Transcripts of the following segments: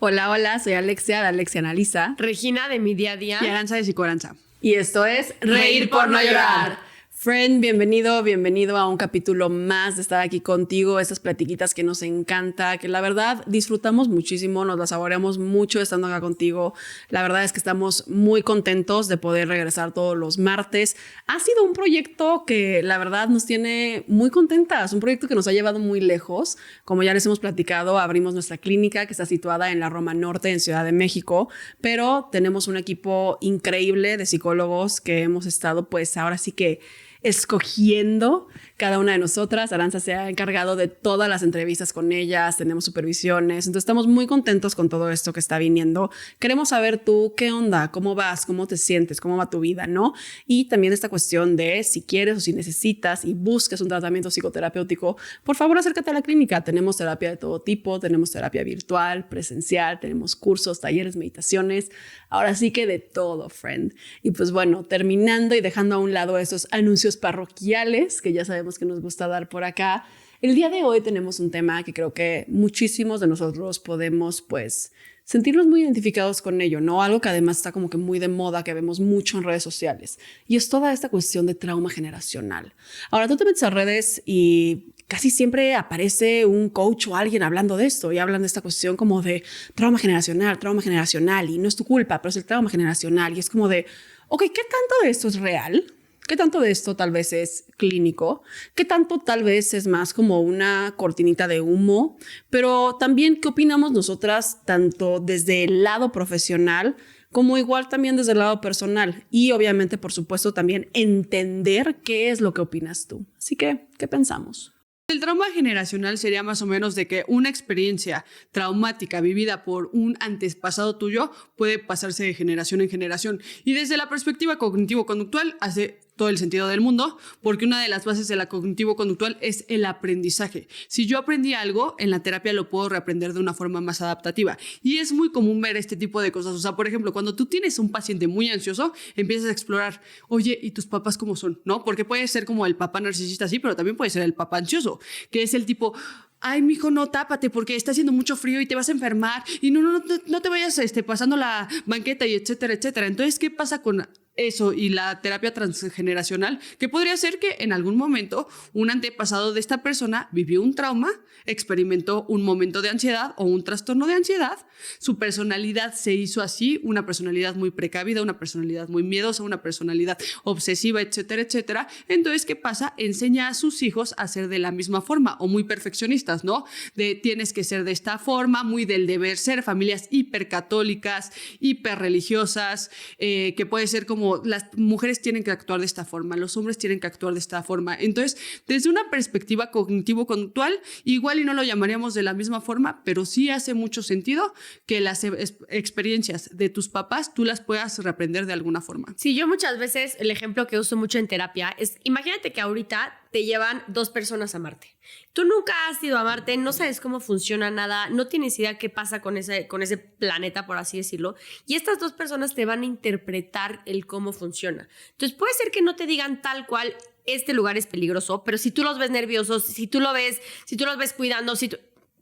Hola, hola, soy Alexia de Alexia Analiza. Regina de Mi Día a Día. Y Aranza de Psicoaranza. Y esto es Reír por no llorar. Friend, bienvenido a un capítulo más de estar aquí contigo, estas platiquitas que nos encanta, que la verdad disfrutamos muchísimo, nos las saboreamos mucho estando acá contigo. La verdad es que estamos muy contentos de poder regresar todos los martes. Ha sido un proyecto que la verdad nos tiene muy contentas, un proyecto que nos ha llevado muy lejos. Como ya les hemos platicado, abrimos nuestra clínica que está situada en la Roma Norte, en Ciudad de México, pero tenemos un equipo increíble de psicólogos que hemos estado, pues ahora sí que escogiendo cada una de nosotras. Aranza se ha encargado de todas las entrevistas con ellas, tenemos supervisiones, entonces estamos muy contentos con todo esto que está viniendo. Queremos saber tú qué onda, cómo vas, cómo te sientes, cómo va tu vida, ¿no? Y también esta cuestión de si quieres o si necesitas y buscas un tratamiento psicoterapéutico, por favor acércate a la clínica. Tenemos terapia de todo tipo, tenemos terapia virtual, presencial, tenemos cursos, talleres, meditaciones, ahora sí que de todo, friend. Y pues bueno, terminando y dejando a un lado esos anuncios parroquiales que ya sabemos que nos gusta dar por acá, el día de hoy tenemos un tema que creo que muchísimos de nosotros podemos pues sentirnos muy identificados con ello, ¿no? Algo que además está como que muy de moda, que vemos mucho en redes sociales, y es toda esta cuestión de trauma generacional. Ahora tú te metes a redes y casi siempre aparece un coach o alguien hablando de esto y hablan de esta cuestión como de trauma generacional y no es tu culpa, pero es el trauma generacional y es como de, ok, ¿qué tanto de esto es real? ¿Qué tanto de esto tal vez es clínico? ¿Qué tanto tal vez es más como una cortinita de humo? Pero también, ¿qué opinamos nosotras tanto desde el lado profesional como igual también desde el lado personal? Y obviamente, por supuesto, también entender qué es lo que opinas tú. Así que, ¿qué pensamos? El trauma generacional sería más o menos de que una experiencia traumática vivida por un antepasado tuyo puede pasarse de generación en generación. Y desde la perspectiva cognitivo-conductual hace todo el sentido del mundo, porque una de las bases de la cognitivo-conductual es el aprendizaje. Si yo aprendí algo, en la terapia lo puedo reaprender de una forma más adaptativa. Y es muy común ver este tipo de cosas. O sea, por ejemplo, cuando tú tienes un paciente muy ansioso, empiezas a explorar, oye, ¿y tus papás cómo son? ¿No? Porque puede ser como el papá narcisista, sí, pero también puede ser el papá ansioso, que es el tipo, ay, mijo, no, tápate porque está haciendo mucho frío y te vas a enfermar y no te vayas pasando la banqueta y etcétera, etcétera. Entonces, ¿qué pasa con eso y la terapia transgeneracional? Que podría ser que en algún momento un antepasado de esta persona vivió un trauma, experimentó un momento de ansiedad o un trastorno de ansiedad, su personalidad se hizo así, una personalidad muy precavida, una personalidad muy miedosa, una personalidad obsesiva, etcétera, etcétera. Entonces, ¿qué pasa? Enseña a sus hijos a ser de la misma forma o muy perfeccionistas, ¿no? De tienes que ser de esta forma, muy del deber ser, familias hipercatólicas, hiperreligiosas, que puede ser como las mujeres tienen que actuar de esta forma, los hombres tienen que actuar de esta forma. Entonces, desde una perspectiva cognitivo-conductual, igual y no lo llamaríamos de la misma forma, pero sí hace mucho sentido que las experiencias de tus papás tú las puedas reaprender de alguna forma. Sí, yo muchas veces el ejemplo que uso mucho en terapia es, imagínate que ahorita te llevan 2 personas a Marte. Tú nunca has ido a Marte, no sabes cómo funciona nada, no tienes idea qué pasa con ese planeta, por así decirlo, y estas 2 personas te van a interpretar el cómo funciona. Entonces puede ser que no te digan tal cual, este lugar es peligroso, pero si tú los ves nerviosos, si tú los ves cuidando,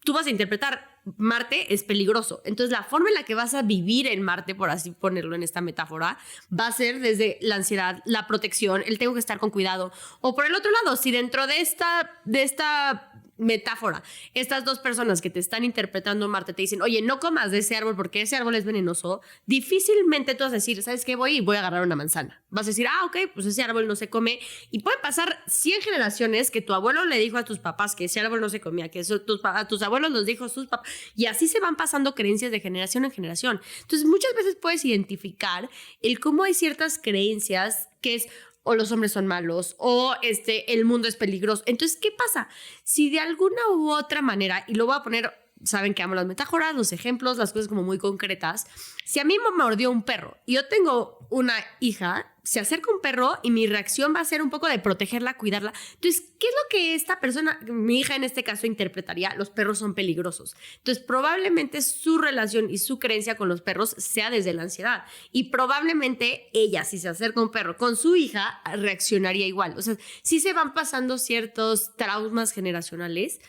tú vas a interpretar Marte es peligroso. Entonces, la forma en la que vas a vivir en Marte, por así ponerlo en esta metáfora, va a ser desde la ansiedad, la protección, el tengo que estar con cuidado. O por el otro lado, si dentro de esta metáfora, estas 2 personas que te están interpretando Marte te dicen, oye, no comas de ese árbol porque ese árbol es venenoso, difícilmente tú vas a decir, ¿sabes qué? Voy a agarrar una manzana. Vas a decir, ok, pues ese árbol no se come. Y puede pasar 100 generaciones que tu abuelo le dijo a tus papás que ese árbol no se comía, que eso a tus abuelos los dijo sus papás. Y así se van pasando creencias de generación en generación. Entonces, muchas veces puedes identificar el cómo hay ciertas creencias que es o los hombres son malos, o el mundo es peligroso. Entonces, ¿qué pasa? Si de alguna u otra manera, y lo voy a poner, saben que amo las metáforas, los ejemplos, las cosas como muy concretas. Si a mí me mordió un perro y yo tengo una hija, se acerca un perro y mi reacción va a ser un poco de protegerla, cuidarla. Entonces, ¿qué es lo que esta persona, mi hija en este caso, interpretaría? Los perros son peligrosos. Entonces, probablemente su relación y su creencia con los perros sea desde la ansiedad. Y probablemente ella, si se acerca un perro con su hija, reaccionaría igual. O sea, sí se van pasando ciertos traumas generacionales,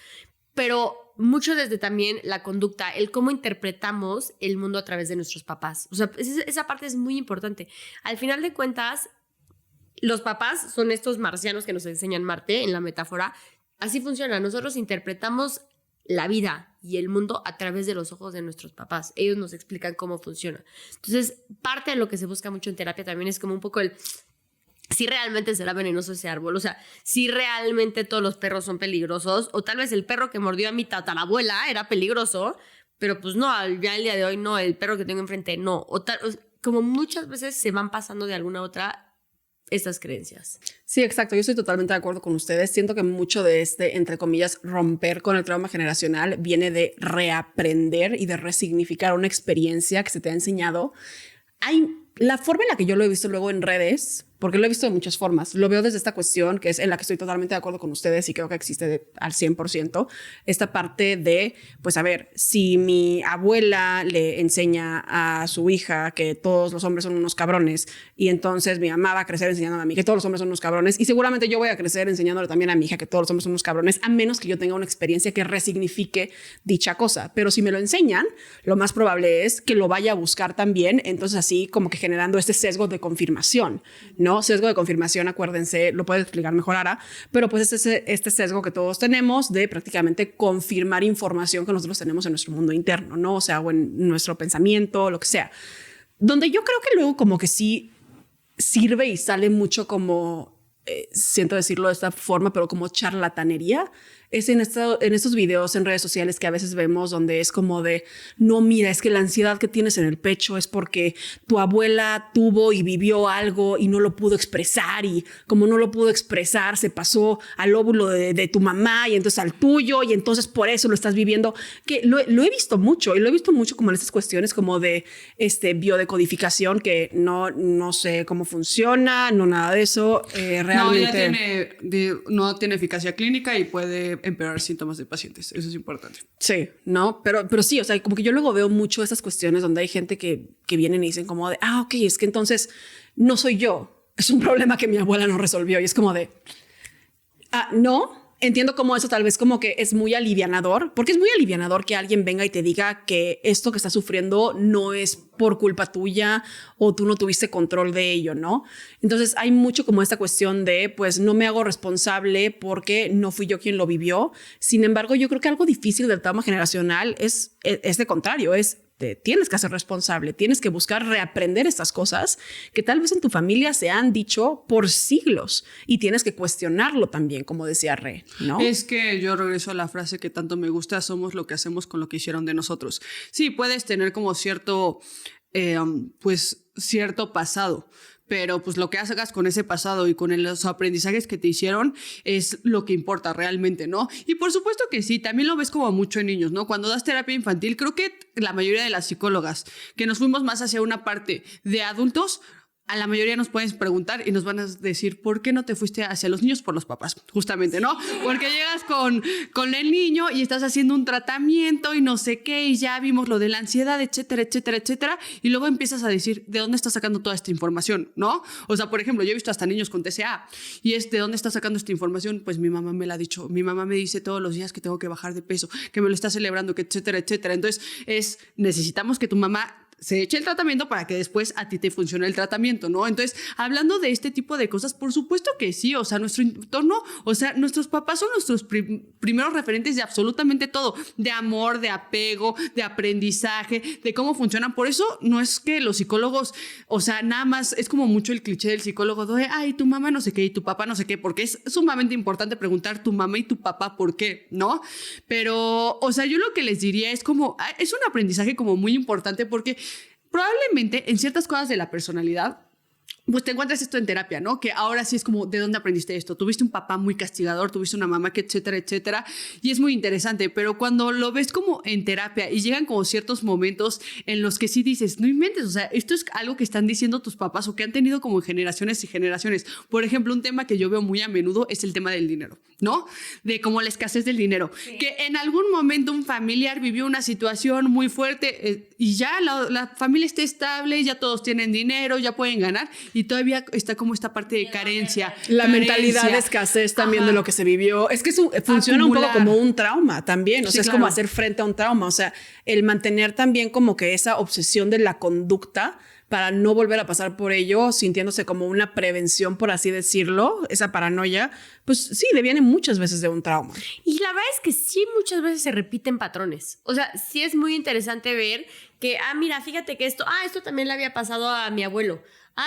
pero mucho desde también la conducta, el cómo interpretamos el mundo a través de nuestros papás. O sea, esa parte es muy importante. Al final de cuentas, los papás son estos marcianos que nos enseñan Marte en la metáfora. Así funciona. Nosotros interpretamos la vida y el mundo a través de los ojos de nuestros papás. Ellos nos explican cómo funciona. Entonces, parte de lo que se busca mucho en terapia también es como un poco el si realmente será venenoso ese árbol, o sea, si realmente todos los perros son peligrosos, o tal vez el perro que mordió a mi tatarabuela era peligroso, pero pues no, ya el día de hoy no, el perro que tengo enfrente no, como muchas veces se van pasando de alguna otra estas creencias. Sí, exacto. Yo estoy totalmente de acuerdo con ustedes. Siento que mucho de entre comillas, romper con el trauma generacional viene de reaprender y de resignificar una experiencia que se te ha enseñado. La forma en la que yo lo he visto luego en redes, porque lo he visto de muchas formas, lo veo desde esta cuestión que es en la que estoy totalmente de acuerdo con ustedes y creo que existe al 100%, esta parte de, pues a ver, si mi abuela le enseña a su hija que todos los hombres son unos cabrones y entonces mi mamá va a crecer enseñándome a mí que todos los hombres son unos cabrones y seguramente yo voy a crecer enseñándole también a mi hija que todos los hombres son unos cabrones, a menos que yo tenga una experiencia que resignifique dicha cosa. Pero si me lo enseñan, lo más probable es que lo vaya a buscar también, entonces así como que generando este sesgo de confirmación, ¿no? Sesgo de confirmación, acuérdense, lo puede explicar mejor Ara, pero pues este sesgo que todos tenemos de prácticamente confirmar información que nosotros tenemos en nuestro mundo interno, ¿no? O sea, o en nuestro pensamiento, lo que sea. Donde yo creo que luego como que sí sirve y sale mucho como, siento decirlo de esta forma, pero como charlatanería, es en estos videos en redes sociales que a veces vemos donde es como de, no, mira, es que la ansiedad que tienes en el pecho es porque tu abuela tuvo y vivió algo y no lo pudo expresar y como no lo pudo expresar se pasó al óvulo de tu mamá y entonces al tuyo y entonces por eso lo estás viviendo, que lo he visto mucho y lo he visto mucho como en estas cuestiones como de biodecodificación que no sé cómo funciona, no nada de eso, realmente. No tiene eficacia clínica y puede empeorar síntomas de pacientes. Eso es importante. Sí, ¿no? Pero sí, o sea, como que yo luego veo mucho esas cuestiones donde hay gente que vienen y dicen como de, ok, es que entonces no soy yo. Es un problema que mi abuela no resolvió. Y es como de, no. Entiendo cómo eso tal vez como que es muy alivianador, porque es muy alivianador que alguien venga y te diga que esto que estás sufriendo no es por culpa tuya o tú no tuviste control de ello, ¿no? Entonces hay mucho como esta cuestión de, pues no me hago responsable porque no fui yo quien lo vivió. Sin embargo, yo creo que algo difícil del trauma generacional es de contrario, te tienes que hacer responsable, tienes que buscar reaprender estas cosas que tal vez en tu familia se han dicho por siglos y tienes que cuestionarlo también, como decía Re, ¿no? Es que yo regreso a la frase que tanto me gusta, somos lo que hacemos con lo que hicieron de nosotros. Sí, puedes tener como cierto pasado, pero pues lo que hagas con ese pasado y con los aprendizajes que te hicieron es lo que importa realmente, ¿no? Y por supuesto que sí, también lo ves como mucho en niños, ¿no? Cuando das terapia infantil, creo que la mayoría de las psicólogas que nos fuimos más hacia una parte de adultos, a la mayoría nos pueden preguntar y nos van a decir, ¿por qué no te fuiste hacia los niños? Por los papás, justamente, ¿no? Porque llegas con el niño y estás haciendo un tratamiento y no sé qué, y ya vimos lo de la ansiedad, etcétera, etcétera, etcétera, y luego empiezas a decir, ¿de dónde estás sacando toda esta información? ¿No? O sea, por ejemplo, yo he visto hasta niños con TCA y ¿de dónde estás sacando esta información? Pues mi mamá me la ha dicho, mi mamá me dice todos los días que tengo que bajar de peso, que me lo está celebrando, que etcétera, etcétera. Entonces, necesitamos que tu mamá se eche el tratamiento para que después a ti te funcione el tratamiento, ¿no? Entonces, hablando de este tipo de cosas, por supuesto que sí, o sea, nuestro entorno, o sea, nuestros papás son nuestros primeros referentes de absolutamente todo, de amor, de apego, de aprendizaje, de cómo funcionan. Por eso no es que los psicólogos, o sea, nada más es como mucho el cliché del psicólogo de, ay, tu mamá no sé qué y tu papá no sé qué, porque es sumamente importante preguntar tu mamá y tu papá por qué, ¿no? Pero, o sea, yo lo que les diría es como, es un aprendizaje como muy importante porque probablemente en ciertas cosas de la personalidad, pues te encuentras esto en terapia, ¿no? Que ahora sí es como, ¿de dónde aprendiste esto? Tuviste un papá muy castigador, tuviste una mamá que etcétera, etcétera, y es muy interesante, pero cuando lo ves como en terapia y llegan como ciertos momentos en los que sí dices, no inventes, o sea, esto es algo que están diciendo tus papás o que han tenido como generaciones y generaciones. Por ejemplo, un tema que yo veo muy a menudo es el tema del dinero, ¿no? De como la escasez del dinero, sí. Que en algún momento un familiar vivió una situación muy fuerte y ya la familia está estable, ya todos tienen dinero, ya pueden ganar y todavía está como esta parte de carencia. La mentalidad de escasez también de lo que se vivió. Es que eso funciona un poco como un trauma también, o sea, es como hacer frente a un trauma, o sea, el mantener también como que esa obsesión de la conducta para no volver a pasar por ello, sintiéndose como una prevención, por así decirlo, esa paranoia, pues sí, deviene muchas veces de un trauma. Y la verdad es que sí, muchas veces se repiten patrones. O sea, sí es muy interesante ver que, mira, fíjate que esto también le había pasado a mi abuelo.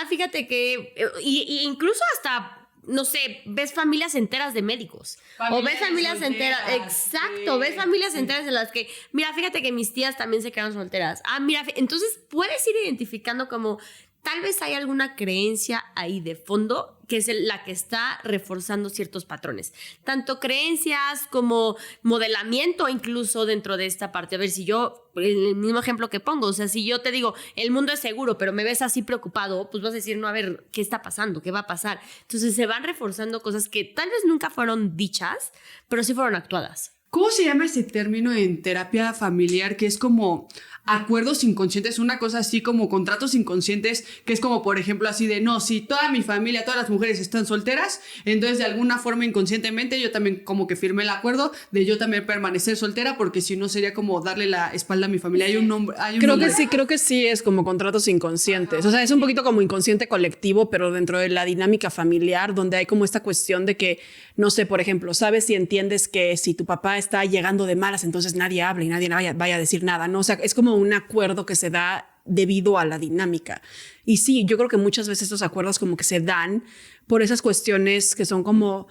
Fíjate que, y incluso hasta... No sé, ves familias enteras de médicos. O ves familias enteras. Exacto, ves familias enteras en las que, mira, fíjate que mis tías también se quedaron solteras. Mira, entonces puedes ir identificando como tal vez hay alguna creencia ahí de fondo que es la que está reforzando ciertos patrones. Tanto creencias como modelamiento incluso dentro de esta parte. A ver, si yo, el mismo ejemplo que pongo, o sea, si yo te digo, el mundo es seguro, pero me ves así preocupado, pues vas a decir, no, a ver, ¿qué está pasando? ¿Qué va a pasar? Entonces se van reforzando cosas que tal vez nunca fueron dichas, pero sí fueron actuadas. ¿Cómo se llama ese término en terapia familiar que es como acuerdos inconscientes? Una cosa así como contratos inconscientes, que es como, por ejemplo, así de, no, si toda mi familia, todas las mujeres están solteras, entonces de alguna forma inconscientemente yo también como que firmé el acuerdo de yo también permanecer soltera, porque si no sería como darle la espalda a mi familia. Hay un nombre. Creo que sí es como contratos inconscientes. O sea, es un poquito como inconsciente colectivo, pero dentro de la dinámica familiar, donde hay como esta cuestión de que, no sé, por ejemplo, sabes y entiendes que si tu papá está llegando de malas, entonces nadie habla y nadie vaya a decir nada, ¿no? O sea, es como un acuerdo que se da debido a la dinámica. Y sí, yo creo que muchas veces estos acuerdos como que se dan por esas cuestiones que son como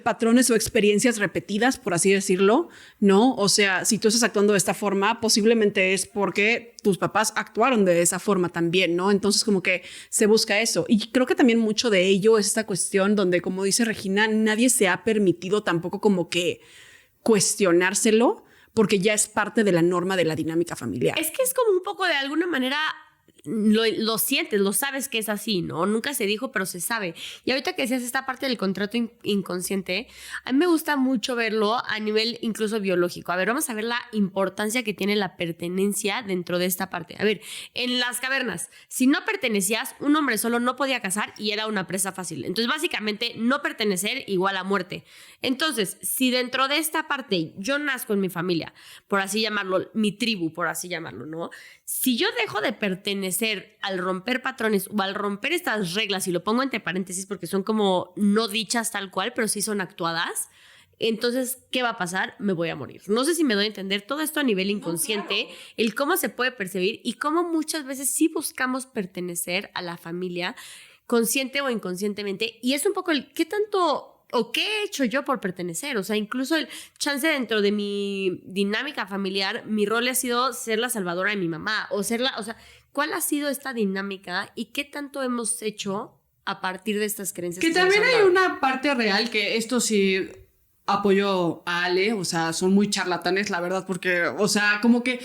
patrones o experiencias repetidas, por así decirlo, ¿no? O sea, si tú estás actuando de esta forma, posiblemente es porque tus papás actuaron de esa forma también, ¿no? Entonces como que se busca eso. Y creo que también mucho de ello es esta cuestión donde, como dice Regina, nadie se ha permitido tampoco como que cuestionárselo, porque ya es parte de la norma de la dinámica familiar. Es que es como un poco de alguna manera... Lo sientes, lo sabes que es así, ¿no? Nunca se dijo, pero se sabe. Y ahorita que decías esta parte del contrato inconsciente, a mí me gusta mucho verlo a nivel incluso biológico. A ver, vamos a ver la importancia que tiene la pertenencia dentro de esta parte. A ver, en las cavernas, si no pertenecías, un hombre solo no podía cazar y era una presa fácil. Entonces, básicamente, no pertenecer igual a muerte. Entonces, si dentro de esta parte yo nazco en mi familia, por así llamarlo, mi tribu, por así llamarlo, ¿no? Si yo dejo de pertenecer al romper patrones o al romper estas reglas, y lo pongo entre paréntesis porque son como no dichas tal cual, pero sí son actuadas, entonces, ¿qué va a pasar? Me voy a morir. No sé si me doy a entender todo esto a nivel inconsciente, claro. El cómo se puede percibir y cómo muchas veces sí buscamos pertenecer a la familia, consciente o inconscientemente, y es un poco el qué tanto... ¿O qué he hecho yo por pertenecer? O sea, incluso el chance dentro de mi dinámica familiar, mi rol ha sido ser la salvadora de mi mamá o sea, ¿cuál ha sido esta dinámica y qué tanto hemos hecho a partir de estas creencias? Que también hay una parte real que esto sí apoyo a Ale, o sea, son muy charlatanes, la verdad, porque, o sea, como que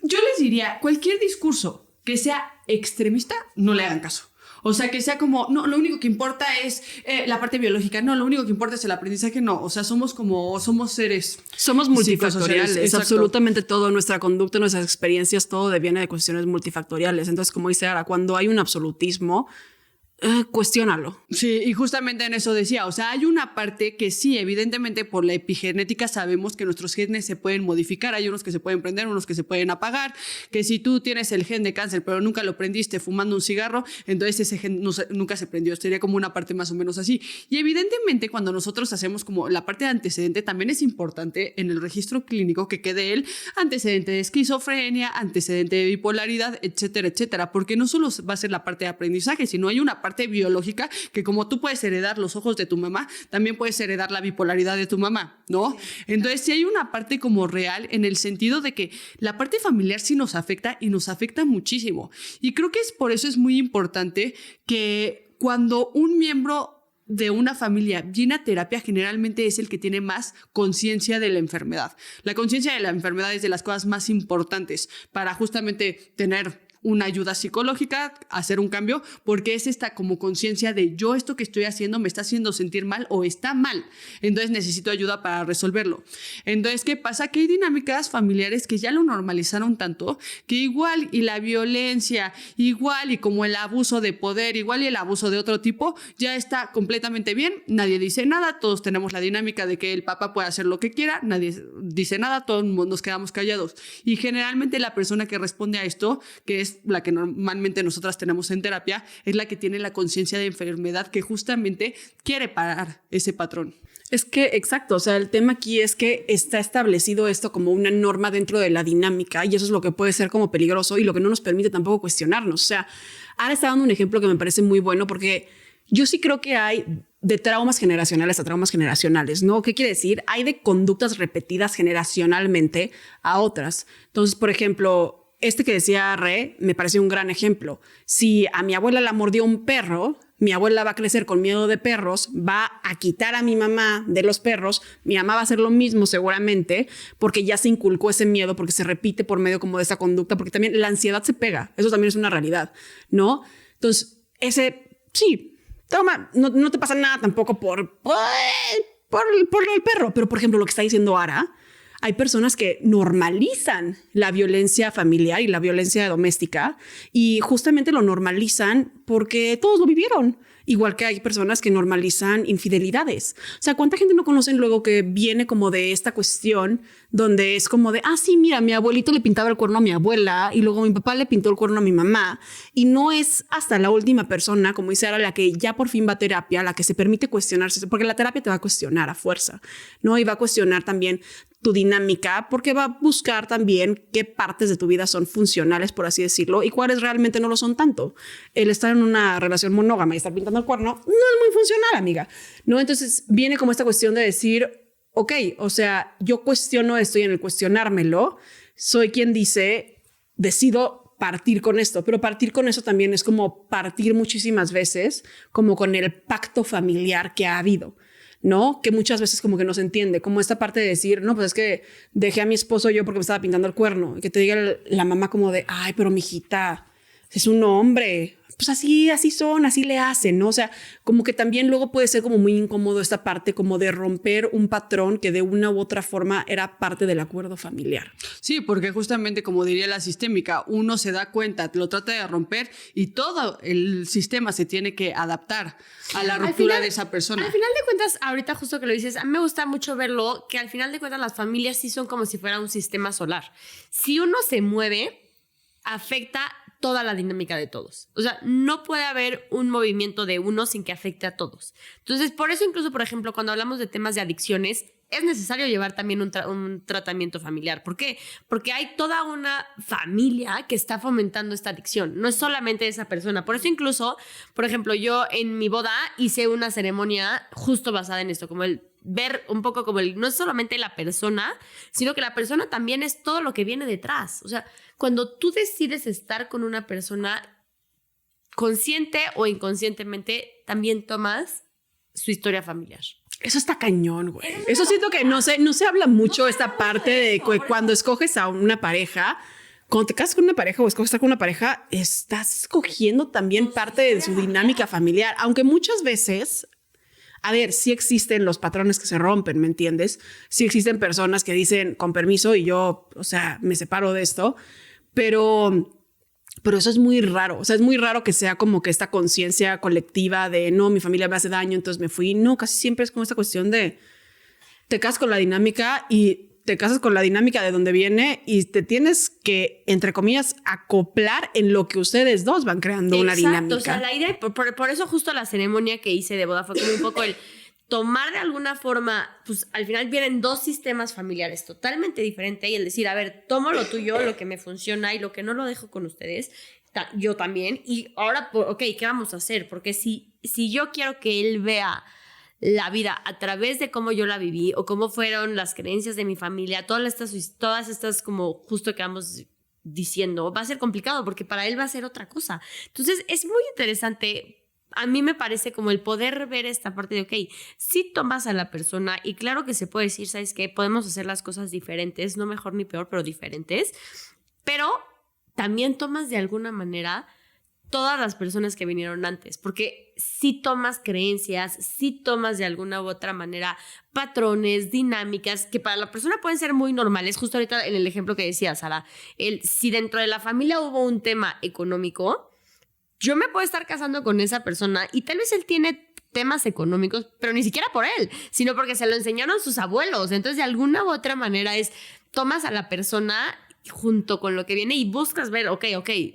yo les diría, cualquier discurso que sea extremista, no le hagan caso. O sea, que sea como, no, lo único que importa es la parte biológica, no, lo único que importa es el aprendizaje, no. O sea, somos seres. Somos multifactoriales, absolutamente todo, nuestra conducta, nuestras experiencias, todo deviene de cuestiones multifactoriales. Entonces, como dice Ara, cuando hay un absolutismo, cuestiónalo. Sí, y justamente en eso decía, o sea, hay una parte que sí, evidentemente por la epigenética sabemos que nuestros genes se pueden modificar, hay unos que se pueden prender, unos que se pueden apagar, que si tú tienes el gen de cáncer pero nunca lo prendiste fumando un cigarro, entonces ese gen nunca se prendió, sería como una parte más o menos así. Y evidentemente cuando nosotros hacemos como la parte de antecedente, también es importante en el registro clínico que quede el antecedente de esquizofrenia, antecedente de bipolaridad, etcétera, etcétera, porque no solo va a ser la parte de aprendizaje, sino hay una parte biológica que como tú puedes heredar los ojos de tu mamá, también puedes heredar la bipolaridad de tu mamá, ¿no? Entonces sí hay una parte como real en el sentido de que la parte familiar sí nos afecta y nos afecta muchísimo. Y creo que por eso es muy importante que cuando un miembro de una familia viene a terapia, generalmente es el que tiene más conciencia de la enfermedad. La conciencia de la enfermedad es de las cosas más importantes para justamente tener una ayuda psicológica, hacer un cambio, porque es esta como conciencia de yo esto que estoy haciendo me está haciendo sentir mal o está mal, entonces necesito ayuda para resolverlo. Entonces, ¿qué pasa? Que hay dinámicas familiares que ya lo normalizaron tanto que igual y la violencia, igual y como el abuso de poder, igual y el abuso de otro tipo, ya está completamente bien, nadie dice nada, todos tenemos la dinámica de que el papá puede hacer lo que quiera, nadie dice nada, todos nos quedamos callados. Y generalmente la persona que responde a esto, que es la que normalmente nosotras tenemos en terapia, es la que tiene la conciencia de enfermedad que justamente quiere parar ese patrón. Es que, exacto, o sea, el tema aquí es que está establecido esto como una norma dentro de la dinámica y eso es lo que puede ser como peligroso y lo que no nos permite tampoco cuestionarnos. O sea, ahora está dando un ejemplo que me parece muy bueno porque yo sí creo que hay de traumas generacionales a traumas generacionales, ¿no? ¿Qué quiere decir? Hay de conductas repetidas generacionalmente a otras. Entonces, por ejemplo, este que decía Re me parece un gran ejemplo. Si a mi abuela la mordió un perro, mi abuela va a crecer con miedo de perros, va a quitar a mi mamá de los perros, mi mamá va a hacer lo mismo seguramente, porque ya se inculcó ese miedo, porque se repite por medio como de esa conducta, porque también la ansiedad se pega, eso también es una realidad, ¿no? Entonces, sí, trauma, no te pasa nada tampoco por el perro, pero por ejemplo lo que está diciendo Ara, hay personas que normalizan la violencia familiar y la violencia doméstica y justamente lo normalizan porque todos lo vivieron. Igual que hay personas que normalizan infidelidades. O sea, ¿cuánta gente no conocen luego que viene como de esta cuestión donde es como de, sí, mira, mi abuelito le pintaba el cuerno a mi abuela y luego mi papá le pintó el cuerno a mi mamá? Y no es hasta la última persona, como dice ahora, la que ya por fin va a terapia, la que se permite cuestionarse, porque la terapia te va a cuestionar a fuerza, ¿no? Y va a cuestionar también tu dinámica, porque va a buscar también qué partes de tu vida son funcionales, por así decirlo, y cuáles realmente no lo son tanto. El estar en una relación monógama y estar pintando el cuerno no es muy funcional, amiga, ¿no? Entonces viene como esta cuestión de decir, ok, o sea, yo cuestiono esto y en el cuestionármelo, soy quien dice, decido partir con esto, pero partir con eso también es como partir muchísimas veces como con el pacto familiar que ha habido, ¿no? Que muchas veces como que no se entiende, como esta parte de decir, no, pues es que dejé a mi esposo yo porque me estaba pintando el cuerno, y que te diga la mamá como de, ay, pero mijita, es un hombre, pues así son, así le hacen, ¿no? O sea, como que también luego puede ser como muy incómodo esta parte como de romper un patrón que de una u otra forma era parte del acuerdo familiar. Sí, porque justamente como diría la sistémica, uno se da cuenta, lo trata de romper y todo el sistema se tiene que adaptar a la ruptura de esa persona. Al final de cuentas, ahorita justo que lo dices, a mí me gusta mucho verlo, que al final de cuentas las familias sí son como si fuera un sistema solar. Si uno se mueve, afecta toda la dinámica de todos. O sea, no puede haber un movimiento de uno sin que afecte a todos. Entonces, por eso incluso, por ejemplo, cuando hablamos de temas de adicciones, es necesario llevar también un tratamiento familiar. ¿Por qué? Porque hay toda una familia que está fomentando esta adicción. No es solamente esa persona. Por eso incluso, por ejemplo, yo en mi boda hice una ceremonia justo basada en esto, como el ver un poco como no es solamente la persona, sino que la persona también es todo lo que viene detrás. O sea, cuando tú decides estar con una persona, consciente o inconscientemente, también tomas su historia familiar. Eso está cañón, güey. Eso siento que no se habla mucho esta parte de cuando escoges a una pareja. Cuando te casas con una pareja o escoges estar con una pareja, estás escogiendo también parte de su dinámica familiar. Aunque muchas veces, a ver, sí existen los patrones que se rompen, ¿me entiendes? Sí existen personas que dicen, con permiso, y yo, o sea, me separo de esto. Pero eso es muy raro. O sea, es muy raro que sea como que esta conciencia colectiva de no, mi familia me hace daño, entonces me fui. No, casi siempre es como esta cuestión de te casas con la dinámica y te casas con la dinámica de donde viene y te tienes que, entre comillas, acoplar en lo que ustedes dos van creando. Exacto, una dinámica. O sea, la idea, por eso justo la ceremonia que hice de boda fue como un poco el tomar de alguna forma, pues al final vienen dos sistemas familiares totalmente diferentes y el decir, a ver, tomo lo tuyo, lo que me funciona y lo que no lo dejo con ustedes, yo también. Y ahora, ok, ¿qué vamos a hacer? Porque si yo quiero que él vea la vida a través de cómo yo la viví o cómo fueron las creencias de mi familia, todas estas como justo que vamos diciendo, va a ser complicado porque para él va a ser otra cosa. Entonces es muy interesante. A mí me parece como el poder ver esta parte de, ok, sí tomas a la persona y claro que se puede decir, ¿sabes qué? Podemos hacer las cosas diferentes, no mejor ni peor, pero diferentes, pero también tomas de alguna manera todas las personas que vinieron antes, porque sí tomas creencias, sí tomas de alguna u otra manera patrones, dinámicas, que para la persona pueden ser muy normales. Justo ahorita en el ejemplo que decía Sara, si dentro de la familia hubo un tema económico, yo me puedo estar casando con esa persona y tal vez él tiene temas económicos, pero ni siquiera por él, sino porque se lo enseñaron sus abuelos. Entonces, de alguna u otra manera tomas a la persona junto con lo que viene y buscas ver, ok,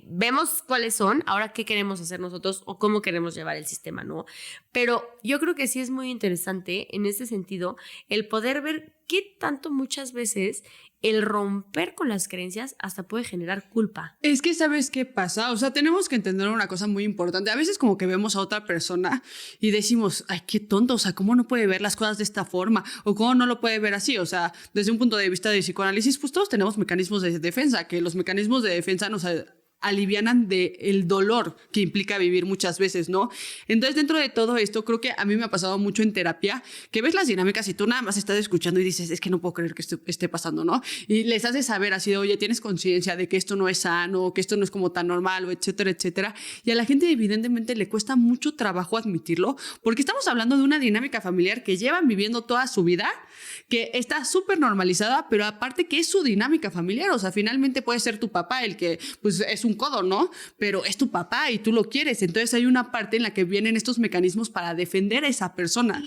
vemos cuáles son, ahora qué queremos hacer nosotros o cómo queremos llevar el sistema, ¿no? Pero yo creo que sí es muy interesante en ese sentido el poder ver qué tanto muchas veces el romper con las creencias hasta puede generar culpa. Es que ¿sabes qué pasa? O sea, tenemos que entender una cosa muy importante. A veces como que vemos a otra persona y decimos, ay, qué tonto, o sea, ¿cómo no puede ver las cosas de esta forma? O ¿cómo no lo puede ver así? O sea, desde un punto de vista de psicoanálisis, pues todos tenemos mecanismos de defensa, que los mecanismos de defensa nos alivianan del dolor que implica vivir muchas veces, ¿no? Entonces, dentro de todo esto, creo que a mí me ha pasado mucho en terapia, que ves las dinámicas y tú nada más estás escuchando y dices, es que no puedo creer que esto esté pasando, ¿no? Y les haces saber así de, oye, tienes conciencia de que esto no es sano, que esto no es como tan normal, o etcétera, etcétera. Y a la gente evidentemente le cuesta mucho trabajo admitirlo, porque estamos hablando de una dinámica familiar que llevan viviendo toda su vida, que está súper normalizada, pero aparte que es su dinámica familiar, o sea, finalmente puede ser tu papá el que, pues, es un codo, ¿no? Pero es tu papá y tú lo quieres, entonces hay una parte en la que vienen estos mecanismos para defender a esa persona.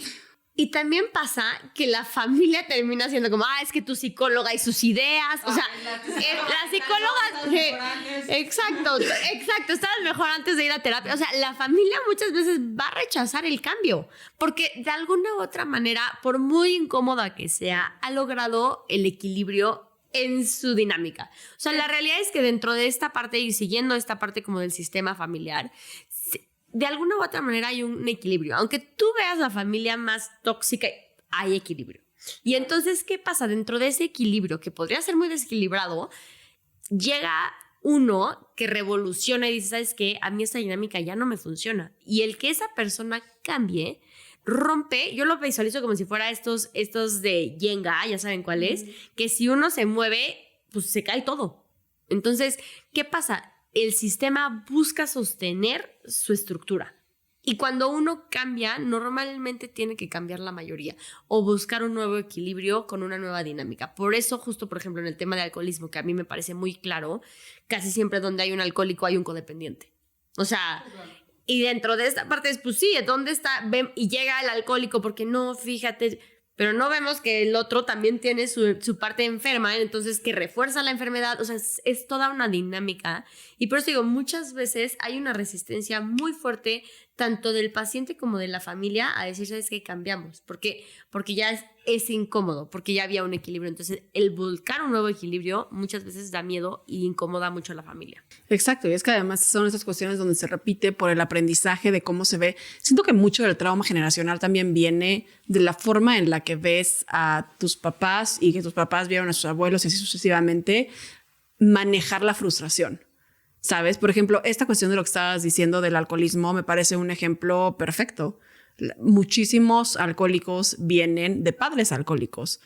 Y también pasa que la familia termina siendo como, es que tu psicóloga y sus ideas, o sea, la psicóloga, exacto, estabas mejor antes de ir a terapia, o sea, la familia muchas veces va a rechazar el cambio, porque de alguna u otra manera, por muy incómoda que sea, ha logrado el equilibrio en su dinámica. O sea, la realidad es que dentro de esta parte y siguiendo esta parte como del sistema familiar, de alguna u otra manera hay un equilibrio. Aunque tú veas la familia más tóxica, hay equilibrio. Y entonces, ¿qué pasa? Dentro de ese equilibrio, que podría ser muy desequilibrado, llega uno que revoluciona y dice, ¿sabes qué? A mí esta dinámica ya no me funciona. Y el que esa persona cambie, rompe, yo lo visualizo como si fuera estos de Jenga, ya saben cuál es, que si uno se mueve, pues se cae todo. Entonces, ¿qué pasa? El sistema busca sostener su estructura. Y cuando uno cambia, normalmente tiene que cambiar la mayoría o buscar un nuevo equilibrio con una nueva dinámica. Por eso, justo, por ejemplo, en el tema de alcoholismo, que a mí me parece muy claro, casi siempre donde hay un alcohólico hay un codependiente. O sea, y dentro de esta parte es, pues sí, ¿dónde está? Ven, y llega el alcohólico porque no, fíjate, pero no vemos que el otro también tiene su parte enferma, entonces que refuerza la enfermedad, o sea, es toda una dinámica. Y por eso digo, muchas veces hay una resistencia muy fuerte, tanto del paciente como de la familia, a decir, ¿sabes qué? Cambiamos, porque ya es incómodo, porque ya había un equilibrio. Entonces, el buscar un nuevo equilibrio muchas veces da miedo y incomoda mucho a la familia. Exacto, y es que además son esas cuestiones donde se repite por el aprendizaje de cómo se ve. Siento que mucho del trauma generacional también viene de la forma en la que ves a tus papás y que tus papás vieron a sus abuelos y así sucesivamente manejar la frustración. ¿Sabes? Por ejemplo, esta cuestión de lo que estabas diciendo del alcoholismo me parece un ejemplo perfecto. Muchísimos alcohólicos vienen de padres alcohólicos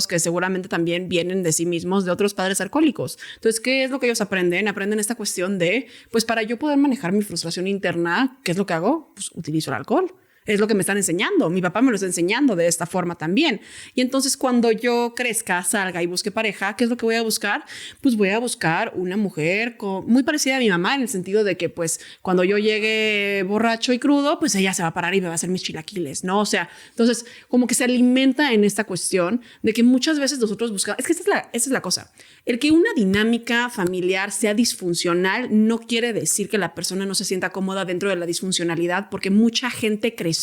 que seguramente también vienen de sí mismos de otros padres alcohólicos. Entonces, ¿qué es lo que ellos aprenden? Aprenden esta cuestión de, pues para yo poder manejar mi frustración interna, ¿qué es lo que hago? Pues utilizo el alcohol. Es lo que me están enseñando. Mi papá me lo está enseñando de esta forma también. Y entonces cuando yo crezca, salga y busque pareja, ¿qué es lo que voy a buscar? Pues voy a buscar una mujer muy parecida a mi mamá, en el sentido de que pues cuando yo llegue borracho y crudo, pues ella se va a parar y me va a hacer mis chilaquiles, ¿no? O sea, entonces como que se alimenta en esta cuestión de que muchas veces nosotros buscamos... Es que esa es la cosa. El que una dinámica familiar sea disfuncional no quiere decir que la persona no se sienta cómoda dentro de la disfuncionalidad, porque mucha gente creció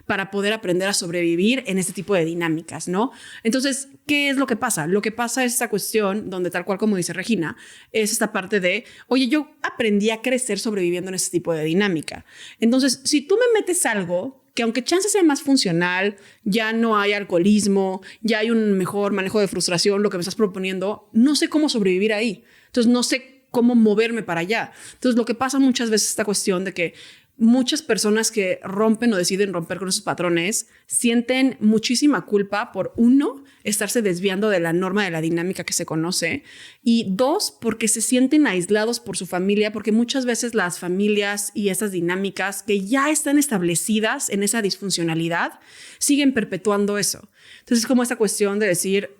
para poder aprender a sobrevivir en este tipo de dinámicas, ¿no? Entonces, ¿qué es lo que pasa? Lo que pasa es esta cuestión donde, tal cual como dice Regina, es esta parte de, oye, yo aprendí a crecer sobreviviendo en este tipo de dinámica. Entonces, si tú me metes algo que aunque chance sea más funcional, ya no hay alcoholismo, ya hay un mejor manejo de frustración, lo que me estás proponiendo, no sé cómo sobrevivir ahí. Entonces, no sé cómo moverme para allá. Entonces, lo que pasa muchas veces es esta cuestión de que muchas personas que rompen o deciden romper con esos patrones sienten muchísima culpa por, uno, estarse desviando de la norma de la dinámica que se conoce, y dos, porque se sienten aislados por su familia, porque muchas veces las familias y esas dinámicas que ya están establecidas en esa disfuncionalidad siguen perpetuando eso. Entonces es como esta cuestión de decir,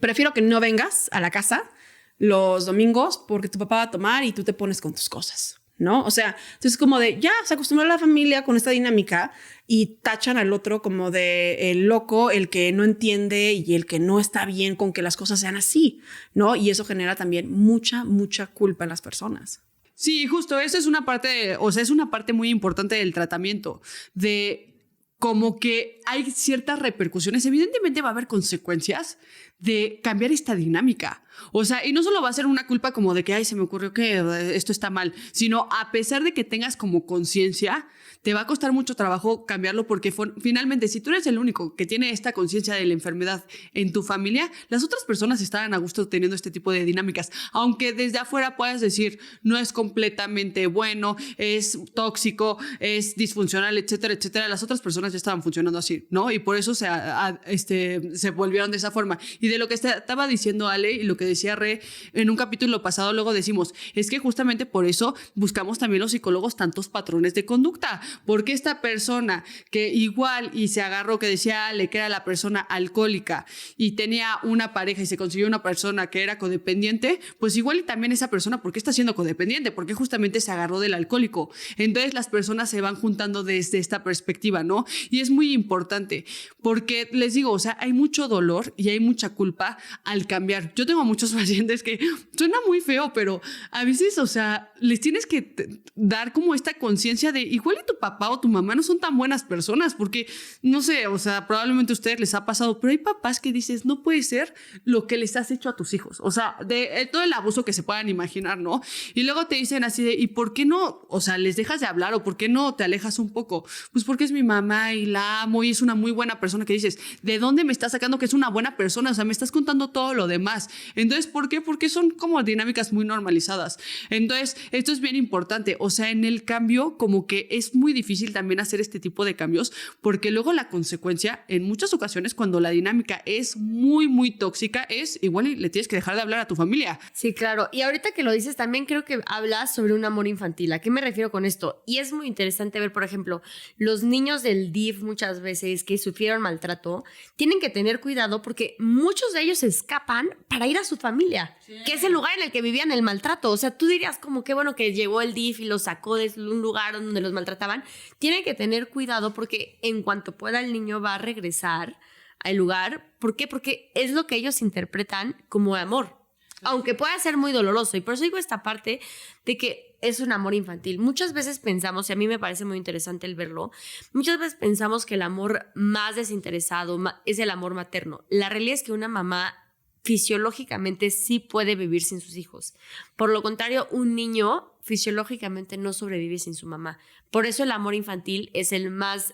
prefiero que no vengas a la casa los domingos porque tu papá va a tomar y tú te pones con tus cosas, ¿no? O sea, entonces como de ya se acostumbró la familia con esta dinámica y tachan al otro como de el loco, el que no entiende y el que no está bien con que las cosas sean así, ¿no? Y eso genera también mucha culpa en las personas. Sí, justo, eso es una parte, o sea, es una parte muy importante del tratamiento, de como que hay ciertas repercusiones. Evidentemente va a haber consecuencias de cambiar esta dinámica. O sea, y no solo va a ser una culpa como de que, ay, se me ocurrió que esto está mal, sino a pesar de que tengas como conciencia, te va a costar mucho trabajo cambiarlo, porque finalmente, si tú eres el único que tiene esta conciencia de la enfermedad en tu familia, las otras personas estarán a gusto teniendo este tipo de dinámicas. Aunque desde afuera puedas decir, no es completamente bueno, es tóxico, es disfuncional, etcétera, etcétera, las otras personas ya estaban funcionando así, ¿no? Y por eso se volvieron de esa forma. Y de lo que estaba diciendo Ale y lo que decía Re en un capítulo pasado, luego decimos, es que justamente por eso buscamos también los psicólogos tantos patrones de conducta, porque esta persona que igual y se agarró, que decía Ale, que era la persona alcohólica y tenía una pareja y se consiguió una persona que era codependiente, pues igual y también esa persona, ¿por qué está siendo codependiente? Porque justamente se agarró del alcohólico. Entonces las personas se van juntando desde esta perspectiva, ¿no? Y es muy importante porque les digo, o sea, hay mucho dolor y hay mucha culpa al cambiar. Yo tengo muchos pacientes que suena muy feo, pero a veces, o sea, les tienes que dar como esta conciencia de igual y tu papá o tu mamá no son tan buenas personas, porque no sé, o sea, probablemente a ustedes les ha pasado, pero hay papás que dices, no puede ser lo que les has hecho a tus hijos, o sea, de todo el abuso que se puedan imaginar, ¿no? Y luego te dicen así de, ¿y por qué no? O sea, les dejas de hablar o ¿por qué no te alejas un poco? Pues porque es mi mamá y la amo y es una muy buena persona, que dices, ¿de dónde me estás sacando que es una buena persona? O sea, me estás contando todo lo demás. Entonces, ¿por qué? Porque son como dinámicas muy normalizadas. Entonces, esto es bien importante. O sea, en el cambio, como que es muy difícil también hacer este tipo de cambios, porque luego la consecuencia, en muchas ocasiones, cuando la dinámica es muy tóxica, es igual y le tienes que dejar de hablar a tu familia. Sí, claro. Y ahorita que lo dices, también creo que hablas sobre un amor infantil. ¿A qué me refiero con esto? Y es muy interesante ver, por ejemplo, los niños del DIF muchas veces que sufrieron maltrato, tienen que tener cuidado porque muchos de ellos escapan para ir a su familia, sí, que es el lugar en el que vivían el maltrato. O sea, tú dirías como que bueno que llegó el DIF y los sacó de un lugar donde los maltrataban. Tienen que tener cuidado porque en cuanto pueda el niño va a regresar al lugar. ¿Por qué? Porque es lo que ellos interpretan como amor, aunque pueda ser muy doloroso. Y por eso digo esta parte de que es un amor infantil. Muchas veces pensamos, y a mí me parece muy interesante el verlo, muchas veces pensamos que el amor más desinteresado es el amor materno. La realidad es que una mamá fisiológicamente sí puede vivir sin sus hijos. Por lo contrario, un niño fisiológicamente no sobrevive sin su mamá. Por eso el amor infantil es el más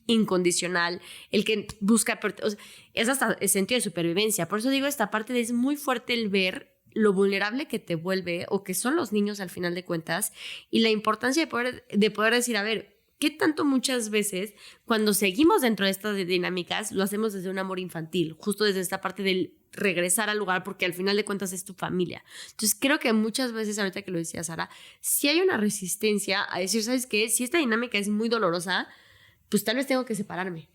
incondicional, el que busca, o sea, es hasta el sentido de supervivencia. Por eso digo, esta parte es muy fuerte el ver lo vulnerable que te vuelve o que son los niños al final de cuentas, y la importancia de poder decir, a ver, ¿qué tanto muchas veces cuando seguimos dentro de estas dinámicas lo hacemos desde un amor infantil, justo desde esta parte del regresar al lugar, porque al final de cuentas es tu familia? Entonces creo que muchas veces, ahorita que lo decía Sara, sí hay una resistencia a decir, ¿sabes qué? Si esta dinámica es muy dolorosa, pues tal vez tengo que separarme.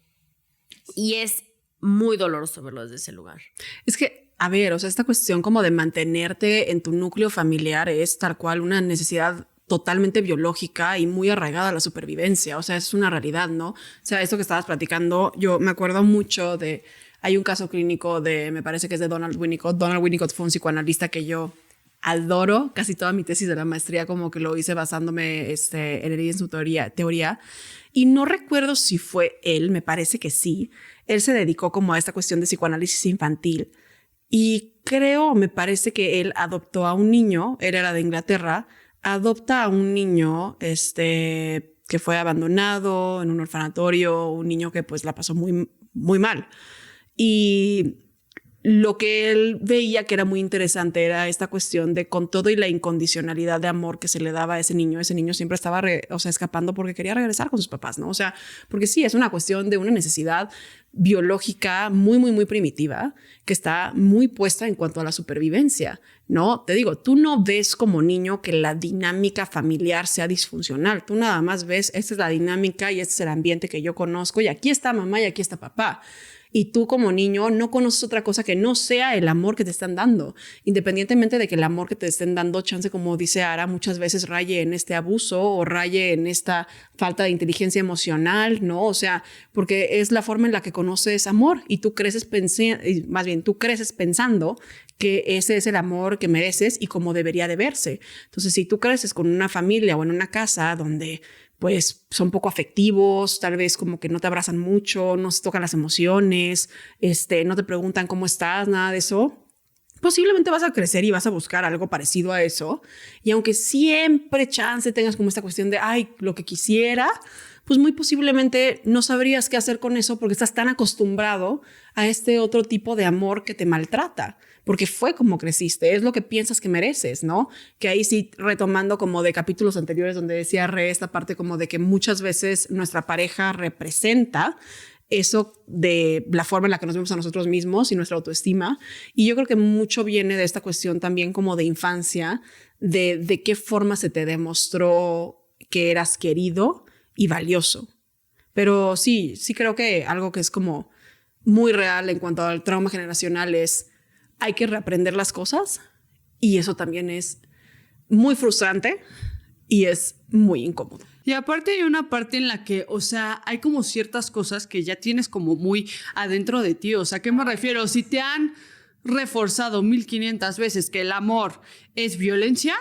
Y es muy doloroso verlo desde ese lugar. Es que, a ver, o sea, esta cuestión como de mantenerte en tu núcleo familiar es tal cual una necesidad totalmente biológica y muy arraigada a la supervivencia. O sea, es una realidad, ¿no? O sea, esto que estabas platicando, yo me acuerdo mucho de... Hay un caso clínico me parece que es de Donald Winnicott. Donald Winnicott fue un psicoanalista que yo adoro. Casi toda mi tesis de la maestría como que lo hice basándome en él y en su teoría. Y no recuerdo si fue él, me parece que sí. Él se dedicó como a esta cuestión de psicoanálisis infantil. Y me parece que él adoptó a un niño, él era de Inglaterra, adopta a un niño que fue abandonado en un orfanatorio, un niño que pues la pasó muy, muy mal. Y lo que él veía que era muy interesante era esta cuestión de con todo y la incondicionalidad de amor que se le daba a ese niño siempre estaba escapando porque quería regresar con sus papás, ¿no? O sea, porque sí, es una cuestión de una necesidad biológica muy, muy, muy primitiva que está muy puesta en cuanto a la supervivencia, ¿no? Te digo, tú no ves como niño que la dinámica familiar sea disfuncional, tú nada más ves, esta es la dinámica y este es el ambiente que yo conozco y aquí está mamá y aquí está papá. Y tú como niño no conoces otra cosa que no sea el amor que te están dando, independientemente de que el amor que te estén dando, chance, como dice Ara, muchas veces raye en este abuso o raye en esta falta de inteligencia emocional, ¿no? O sea, porque es la forma en la que conoces amor y tú creces pensando que ese es el amor que mereces y como debería de verse. Entonces, si tú creces con una familia o en una casa donde pues son poco afectivos, tal vez como que no te abrazan mucho, no se tocan las emociones, no te preguntan cómo estás, nada de eso, posiblemente vas a crecer y vas a buscar algo parecido a eso. Y aunque siempre chance tengas como esta cuestión de, ay, lo que quisiera, pues muy posiblemente no sabrías qué hacer con eso porque estás tan acostumbrado a este otro tipo de amor que te maltrata. Porque fue como creciste, es lo que piensas que mereces, ¿no? Que ahí sí, retomando como de capítulos anteriores donde decía esta parte como de que muchas veces nuestra pareja representa eso de la forma en la que nos vemos a nosotros mismos y nuestra autoestima. Y yo creo que mucho viene de esta cuestión también como de infancia, de qué forma se te demostró que eras querido y valioso. Pero sí creo que algo que es como muy real en cuanto al trauma generacional es hay que reaprender las cosas y eso también es muy frustrante y es muy incómodo. Y aparte hay una parte en la que, o sea, hay como ciertas cosas que ya tienes como muy adentro de ti. O sea, ¿a qué me refiero? Si te han reforzado 1500 veces que el amor es violencia,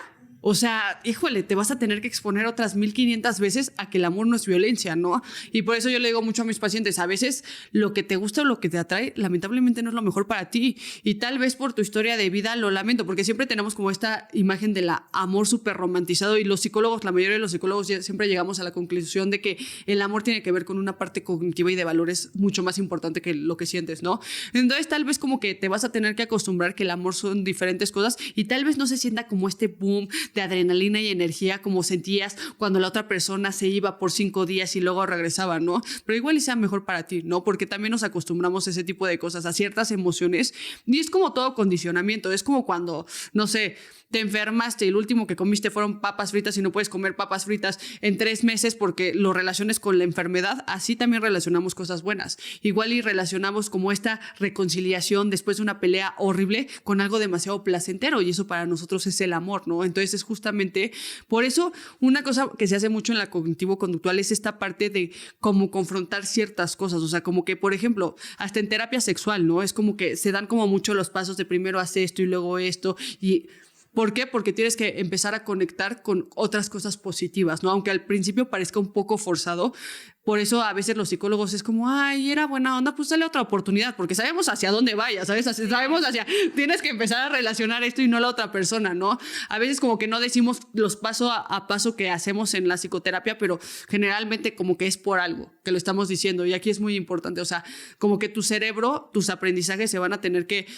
o sea, híjole, te vas a tener que exponer otras 1500 veces a que el amor no es violencia, ¿no? Y por eso yo le digo mucho a mis pacientes, a veces lo que te gusta o lo que te atrae, lamentablemente no es lo mejor para ti. Y tal vez por tu historia de vida lo lamento, porque siempre tenemos como esta imagen del amor súper romantizado y los psicólogos, la mayoría de los psicólogos siempre llegamos a la conclusión de que el amor tiene que ver con una parte cognitiva y de valores mucho más importante que lo que sientes, ¿no? Entonces tal vez como que te vas a tener que acostumbrar que el amor son diferentes cosas y tal vez no se sienta como este boom de adrenalina y energía como sentías cuando la otra persona se iba por 5 días y luego regresaba, ¿no? Pero igual y sea mejor para ti, ¿no? Porque también nos acostumbramos a ese tipo de cosas, a ciertas emociones y es como todo condicionamiento, es como cuando, no sé, te enfermaste y el último que comiste fueron papas fritas y no puedes comer papas fritas en 3 meses porque lo relaciones con la enfermedad, así también relacionamos cosas buenas. Igual y relacionamos como esta reconciliación después de una pelea horrible con algo demasiado placentero y eso para nosotros es el amor, ¿no? Entonces es justamente por eso una cosa que se hace mucho en la cognitivo-conductual es esta parte de cómo confrontar ciertas cosas, o sea, como que, por ejemplo, hasta en terapia sexual, ¿no? Es como que se dan como mucho los pasos de primero haz esto y luego esto y... ¿Por qué? Porque tienes que empezar a conectar con otras cosas positivas, ¿no? Aunque al principio parezca un poco forzado. Por eso a veces los psicólogos es como, ay, era buena onda, pues dale otra oportunidad, porque sabemos hacia dónde vaya, ¿sabes? Sabemos hacia, tienes que empezar a relacionar esto y no la otra persona, ¿no? A veces como que no decimos los paso a paso que hacemos en la psicoterapia, pero generalmente como que es por algo que lo estamos diciendo y aquí es muy importante, o sea, como que tu cerebro, tus aprendizajes se van a tener que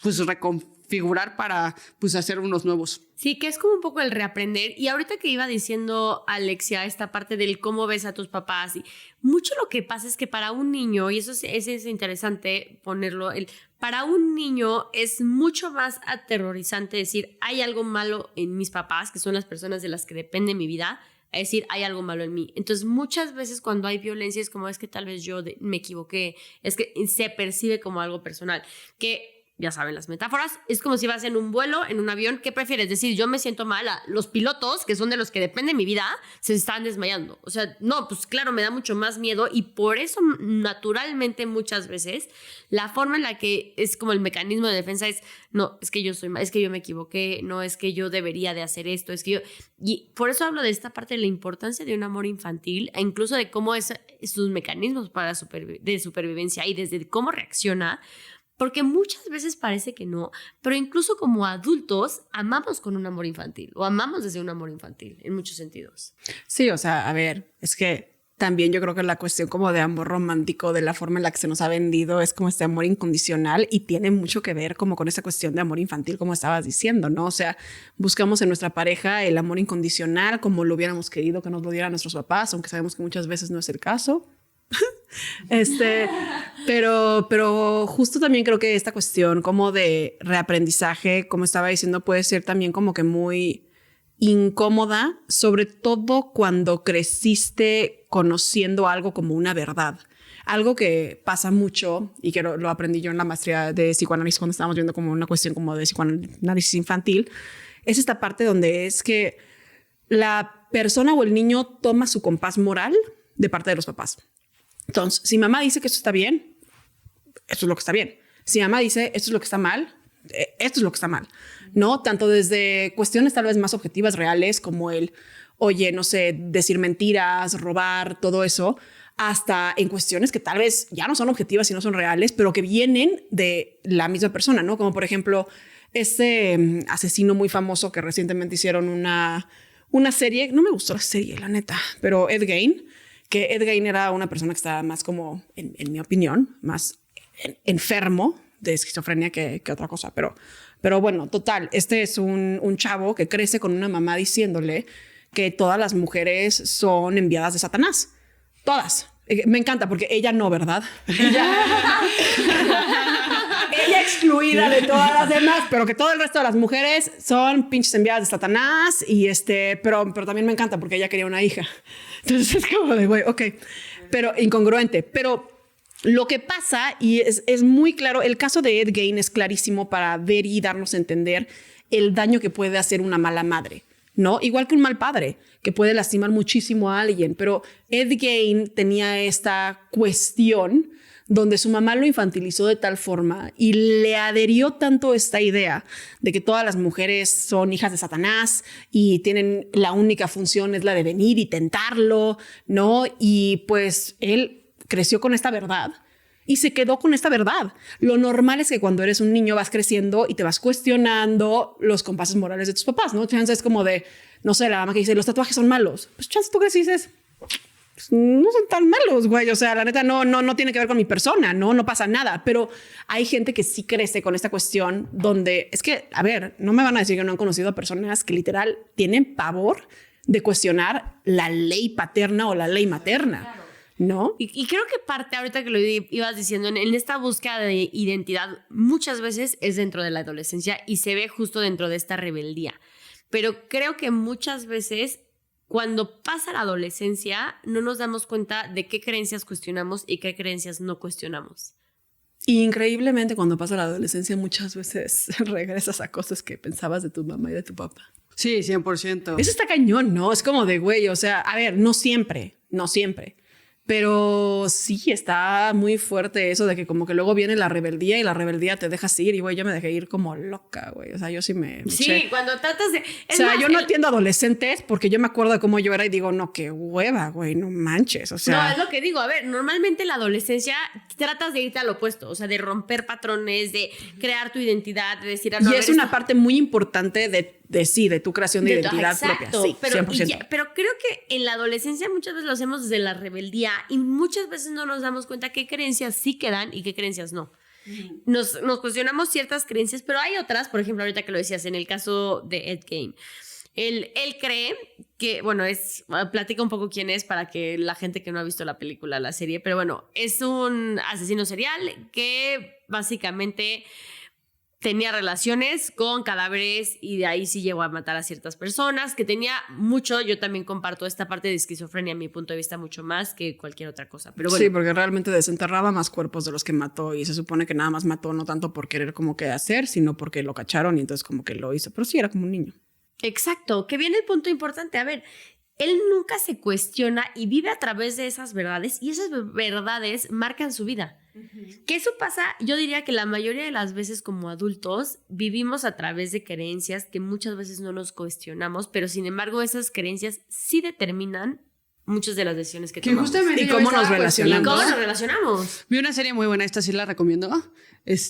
pues reconfigurar para pues hacer unos nuevos. Sí, que es como un poco el reaprender. Y ahorita que iba diciendo Alexia esta parte del cómo ves a tus papás, y mucho lo que pasa es que para un niño, y eso es interesante ponerlo, para un niño es mucho más aterrorizante decir hay algo malo en mis papás, que son las personas de las que depende mi vida, es decir, hay algo malo en mí. Entonces, muchas veces cuando hay violencia es como es que tal vez yo me equivoqué, es que se percibe como algo personal, que... Ya saben las metáforas, es como si vas en un vuelo, en un avión, ¿qué prefieres decir? Yo me siento mala, los pilotos, que son de los que depende mi vida, se están desmayando. O sea, no, pues claro, me da mucho más miedo y por eso naturalmente muchas veces la forma en la que es como el mecanismo de defensa es, no, es que yo soy mal, es que yo me equivoqué, no, es que yo debería de hacer esto, es que yo... Y por eso hablo de esta parte de la importancia de un amor infantil e incluso de cómo es sus mecanismos para de supervivencia y desde cómo reacciona. Porque muchas veces parece que no, pero incluso como adultos amamos con un amor infantil o amamos desde un amor infantil en muchos sentidos. Sí, o sea, a ver, es que también yo creo que la cuestión como de amor romántico, de la forma en la que se nos ha vendido, es como este amor incondicional y tiene mucho que ver como con esa cuestión de amor infantil, como estabas diciendo, ¿no? O sea, buscamos en nuestra pareja el amor incondicional como lo hubiéramos querido que nos lo dieran nuestros papás, aunque sabemos que muchas veces no es el caso. Pero justo también creo que esta cuestión como de reaprendizaje, como estaba diciendo, puede ser también como que muy incómoda, sobre todo cuando creciste conociendo algo como una verdad. Algo que pasa mucho y que lo aprendí yo en la maestría de psicoanálisis cuando estábamos viendo como una cuestión como de psicoanálisis infantil, es esta parte donde es que la persona o el niño toma su compás moral de parte de los papás. Entonces, si mamá dice que esto está bien, esto es lo que está bien. Si mamá dice esto es lo que está mal, esto es lo que está mal, ¿no? Tanto desde cuestiones tal vez más objetivas, reales, como el, oye, no sé, decir mentiras, robar, todo eso, hasta en cuestiones que tal vez ya no son objetivas y no son reales, pero que vienen de la misma persona, ¿no? Como por ejemplo, este asesino muy famoso que recientemente hicieron una serie, no me gustó la serie, la neta, pero Ed Gein, que Ed Gein era una persona que estaba más como, en mi opinión, más enfermo de esquizofrenia que otra cosa, pero bueno, total, este es un chavo que crece con una mamá diciéndole que todas las mujeres son enviadas de Satanás, todas. Me encanta porque ella no, ¿verdad? Ella excluida de todas las demás, pero que todo el resto de las mujeres son pinches enviadas de Satanás y pero también me encanta porque ella quería una hija. Entonces es como de, güey, ok, pero incongruente, pero lo que pasa, y es muy claro, el caso de Ed Gein es clarísimo para ver y darnos a entender el daño que puede hacer una mala madre, ¿no? Igual que un mal padre, que puede lastimar muchísimo a alguien, pero Ed Gein tenía esta cuestión donde su mamá lo infantilizó de tal forma y le adherió tanto esta idea de que todas las mujeres son hijas de Satanás y tienen la única función es la de venir y tentarlo, ¿no? Y pues él creció con esta verdad y se quedó con esta verdad. Lo normal es que cuando eres un niño vas creciendo y te vas cuestionando los compases morales de tus papás, ¿no? Chance es como de, no sé, la mamá que dice, los tatuajes son malos. Pues chance tú crees y dices, pues, no son tan malos, güey. O sea, la neta no tiene que ver con mi persona, no pasa nada. Pero hay gente que sí crece con esta cuestión donde es que, a ver, no me van a decir que no han conocido a personas que literal tienen pavor de cuestionar la ley paterna o la ley materna. Claro. ¿No? Y creo que parte, ahorita que lo ibas diciendo, en esta búsqueda de identidad, muchas veces es dentro de la adolescencia y se ve justo dentro de esta rebeldía. Pero creo que muchas veces, cuando pasa la adolescencia, no nos damos cuenta de qué creencias cuestionamos y qué creencias no cuestionamos. Y increíblemente, cuando pasa la adolescencia, muchas veces regresas a cosas que pensabas de tu mamá y de tu papá. Sí, 100%. Eso está cañón, ¿no? Es como de, güey, o sea, a ver, no siempre. Pero sí está muy fuerte eso de que como que luego viene la rebeldía y la rebeldía te dejas ir. Y güey, yo me dejé ir como loca, güey. O sea, yo sí me sí, eché. cuando tratas de... O sea, yo no entiendo adolescentes porque yo me acuerdo de cómo yo era y digo, no, qué hueva, güey, no manches. O sea... No, es lo que digo. A ver, normalmente en la adolescencia tratas de irte al opuesto. O sea, de romper patrones, de crear tu identidad, de decir... No, y es una parte muy importante de tu creación de identidad propia. Sí, pero, 100%. Pero creo que en la adolescencia muchas veces lo hacemos desde la rebeldía y muchas veces no nos damos cuenta qué creencias sí quedan y qué creencias no. Nos cuestionamos ciertas creencias, pero hay otras, por ejemplo, ahorita que lo decías, en el caso de Ed Gein. Él cree que, bueno, platica un poco quién es para que la gente que no ha visto la película, la serie, pero bueno, es un asesino serial que básicamente tenía relaciones con cadáveres y de ahí sí llegó a matar a ciertas personas, que tenía mucho, yo también comparto esta parte de esquizofrenia a mi punto de vista mucho más que cualquier otra cosa. Pero bueno. Sí, porque realmente desenterraba más cuerpos de los que mató y se supone que nada más mató no tanto por querer como que hacer, sino porque lo cacharon y entonces como que lo hizo, pero sí era como un niño. Exacto, que viene el punto importante, a ver, él nunca se cuestiona y vive a través de esas verdades y esas verdades marcan su vida. Que eso pasa, yo diría que la mayoría de las veces como adultos vivimos a través de creencias que muchas veces no nos cuestionamos, pero sin embargo esas creencias sí determinan muchas de las decisiones que tomamos. ¿Y cómo nos relacionamos? ¿Y cómo nos relacionamos? Vi una serie muy buena, esta sí la recomiendo.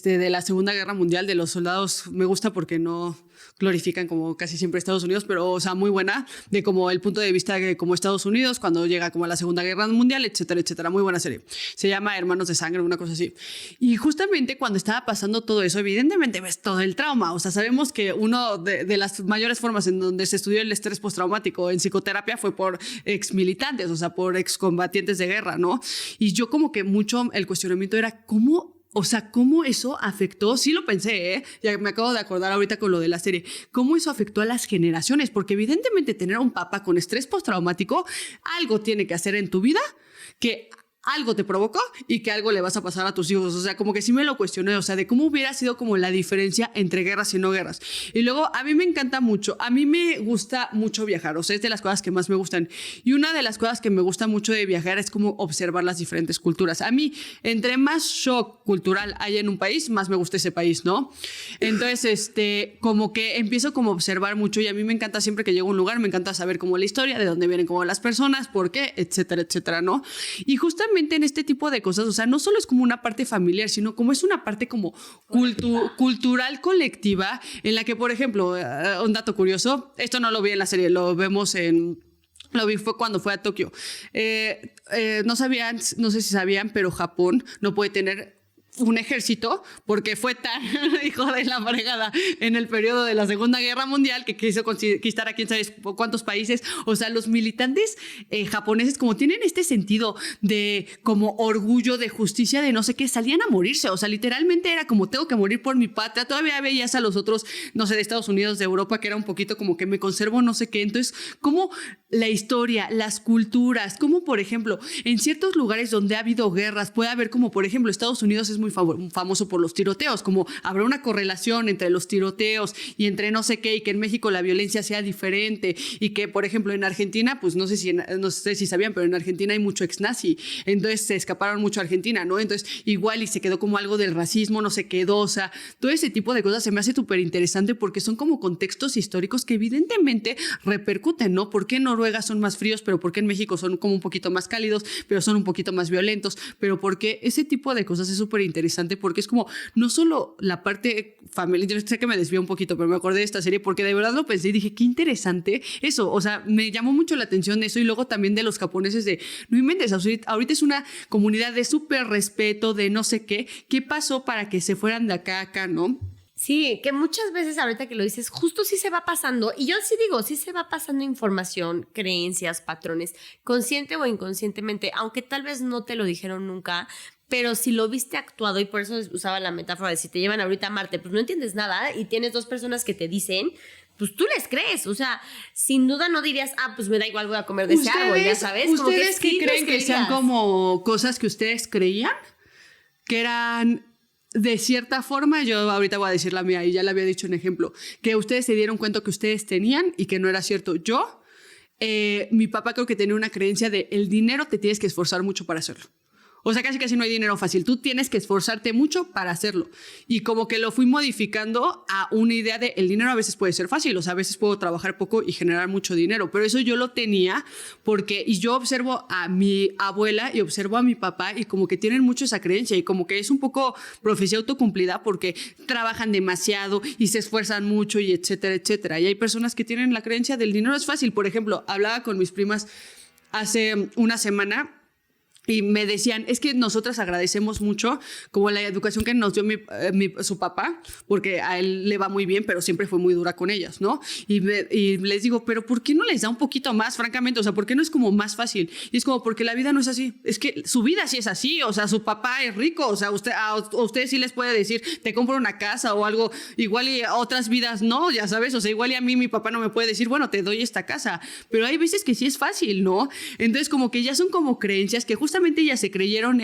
de la Segunda Guerra Mundial, de los soldados. Me gusta porque no glorifican como casi siempre Estados Unidos, pero, o sea, muy buena, de como el punto de vista de como Estados Unidos, cuando llega como a la Segunda Guerra Mundial, etcétera, etcétera. Muy buena serie. Se llama Hermanos de Sangre, una cosa así. Y justamente cuando estaba pasando todo eso, evidentemente ves todo el trauma. O sea, sabemos que una de las mayores formas en donde se estudió el estrés postraumático en psicoterapia fue por exmilitantes, o sea, por excombatientes de guerra, ¿no? Y yo como que mucho el cuestionamiento era cómo... O sea, ¿cómo eso afectó? Sí lo pensé, ¿eh? Ya me acabo de acordar ahorita con lo de la serie. ¿Cómo eso afectó a las generaciones? Porque evidentemente tener a un papá con estrés postraumático, algo tiene que hacer en tu vida que algo te provocó y que algo le vas a pasar a tus hijos. O sea, como que sí me lo cuestioné, o sea, de cómo hubiera sido como la diferencia entre guerras y no guerras. Y luego, a mí me encanta mucho, a mí me gusta mucho viajar, o sea, es de las cosas que más me gustan. Y una de las cosas que me gusta mucho de viajar es como observar las diferentes culturas. A mí, entre más shock cultural hay en un país, más me gusta ese país, ¿no? Entonces, como que empiezo como a observar mucho y a mí me encanta siempre que llego a un lugar, me encanta saber como la historia, de dónde vienen como las personas, por qué, etcétera, etcétera, ¿no? Y justamente en este tipo de cosas, o sea, no solo es como una parte familiar, sino como es una parte como cultural colectiva, en la que, por ejemplo, un dato curioso, esto no lo vi en la serie, lo vi fue cuando fue a Tokio. No sé si sabían, pero Japón no puede tener un ejército porque fue tan hijo de la fregada en el periodo de la Segunda Guerra Mundial que quiso conquistar a quién sabe cuántos países. O sea, los militantes japoneses como tienen este sentido de como orgullo, de justicia, de no sé qué, salían a morirse. O sea, literalmente era como tengo que morir por mi patria. Todavía veías a los otros, no sé, de Estados Unidos, de Europa, que era un poquito como que me conservo no sé qué. Entonces, como la historia, las culturas, como por ejemplo, en ciertos lugares donde ha habido guerras, puede haber como por ejemplo Estados Unidos es muy famoso por los tiroteos, como habrá una correlación entre los tiroteos y entre no sé qué, y que en México la violencia sea diferente, y que por ejemplo en Argentina, pues no sé si sabían, pero en Argentina hay mucho ex-nazi, entonces se escaparon mucho a Argentina, ¿no? Entonces igual y se quedó como algo del racismo, no se quedó, o sea, todo ese tipo de cosas se me hace súper interesante porque son como contextos históricos que evidentemente repercuten, ¿no? ¿Por qué en Noruega son más fríos, pero por qué en México son como un poquito más cálidos, pero son un poquito más violentos, pero porque ese tipo de cosas es súper interesante porque es como no solo la parte familiar, yo sé que me desvío un poquito, pero me acordé de esta serie porque de verdad lo pensé y dije, qué interesante eso, o sea, me llamó mucho la atención eso y luego también de los japoneses de, no inventes, ahorita es una comunidad de súper respeto, de no sé qué pasó para que se fueran de acá a acá, ¿no? Sí, que muchas veces ahorita que lo dices, justo sí se va pasando, y yo sí digo, sí se va pasando información, creencias, patrones, consciente o inconscientemente, aunque tal vez no te lo dijeron nunca, pero si lo viste actuado, y por eso usaba la metáfora de si te llevan ahorita a Marte, pues no entiendes nada y tienes dos personas que te dicen, pues tú les crees, o sea, sin duda no dirías, pues me da igual, voy a comer de ese árbol, ya sabes. ¿Ustedes como que qué creen que sean como cosas que ustedes creían? Que eran de cierta forma, yo ahorita voy a decir la mía y ya la había dicho en ejemplo, que ustedes se dieron cuenta que ustedes tenían y que no era cierto. Mi papá creo que tenía una creencia de el dinero te tienes que esforzar mucho para hacerlo. O sea, casi no hay dinero fácil. Tú tienes que esforzarte mucho para hacerlo. Y como que lo fui modificando a una idea de el dinero a veces puede ser fácil. O sea, a veces puedo trabajar poco y generar mucho dinero. Pero eso yo lo tenía porque... Y yo observo a mi abuela y observo a mi papá y como que tienen mucho esa creencia. Y como que es un poco profecía autocumplida porque trabajan demasiado y se esfuerzan mucho y etcétera, etcétera. Y hay personas que tienen la creencia del dinero es fácil. Por ejemplo, hablaba con mis primas hace una semana... Y me decían, es que nosotras agradecemos mucho como la educación que nos dio su papá, porque a él le va muy bien, pero siempre fue muy dura con ellas, ¿no? Y les digo, pero ¿por qué no les da un poquito más, francamente? O sea, ¿por qué no es como más fácil? Y es como, porque la vida no es así. Es que su vida sí es así, o sea, su papá es rico, o sea, a ustedes sí les puede decir, te compro una casa o algo, igual y a otras vidas no, ya sabes, o sea, igual y a mí mi papá no me puede decir, bueno, te doy esta casa, pero hay veces que sí es fácil, ¿no? Entonces como que ya son como creencias que justamente ellas se creyeron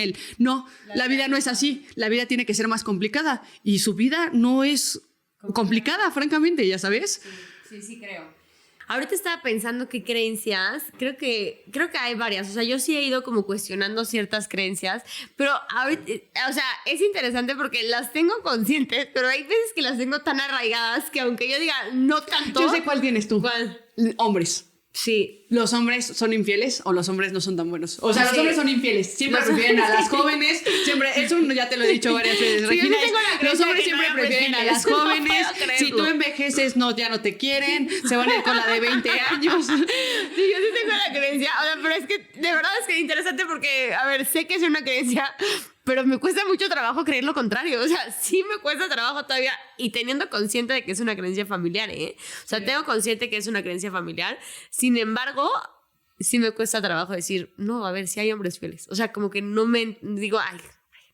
la vida no es así, la vida tiene que ser más complicada y su vida no es complicada, francamente, ya sabes. Sí, creo. Ahorita estaba pensando qué creencias, creo que hay varias, o sea, yo sí he ido como cuestionando ciertas creencias, pero ahorita, o sea, es interesante porque las tengo conscientes, pero hay veces que las tengo tan arraigadas que aunque yo diga no tanto... Yo sé cuál tienes tú. ¿Cuál? Hombres. Sí. ¿Los hombres son infieles o los hombres no son tan buenos? O sea, Sí. los hombres son infieles. Siempre Los prefieren a hombres- las jóvenes. Siempre, eso ya te lo he dicho varias veces, Sí, Regina. yo sí tengo la Los creencia hombres que no siempre hay prefieren a hombres las fieles. No jóvenes. puedo creerlo. Si tú envejeces, no, ya no te quieren. Se van a ir con la de 20 años. Sí, yo sí tengo la creencia. O sea, pero es que de verdad es que interesante porque, a ver, sé que es una creencia, pero me cuesta mucho trabajo creer lo contrario. O sea, sí me cuesta trabajo todavía y teniendo consciente de que es una creencia familiar, ¿eh? O sea, tengo consciente que es una creencia familiar. Sin embargo, sí me cuesta trabajo decir, no, a ver, si hay hombres fieles. O sea, como que no me digo, ay,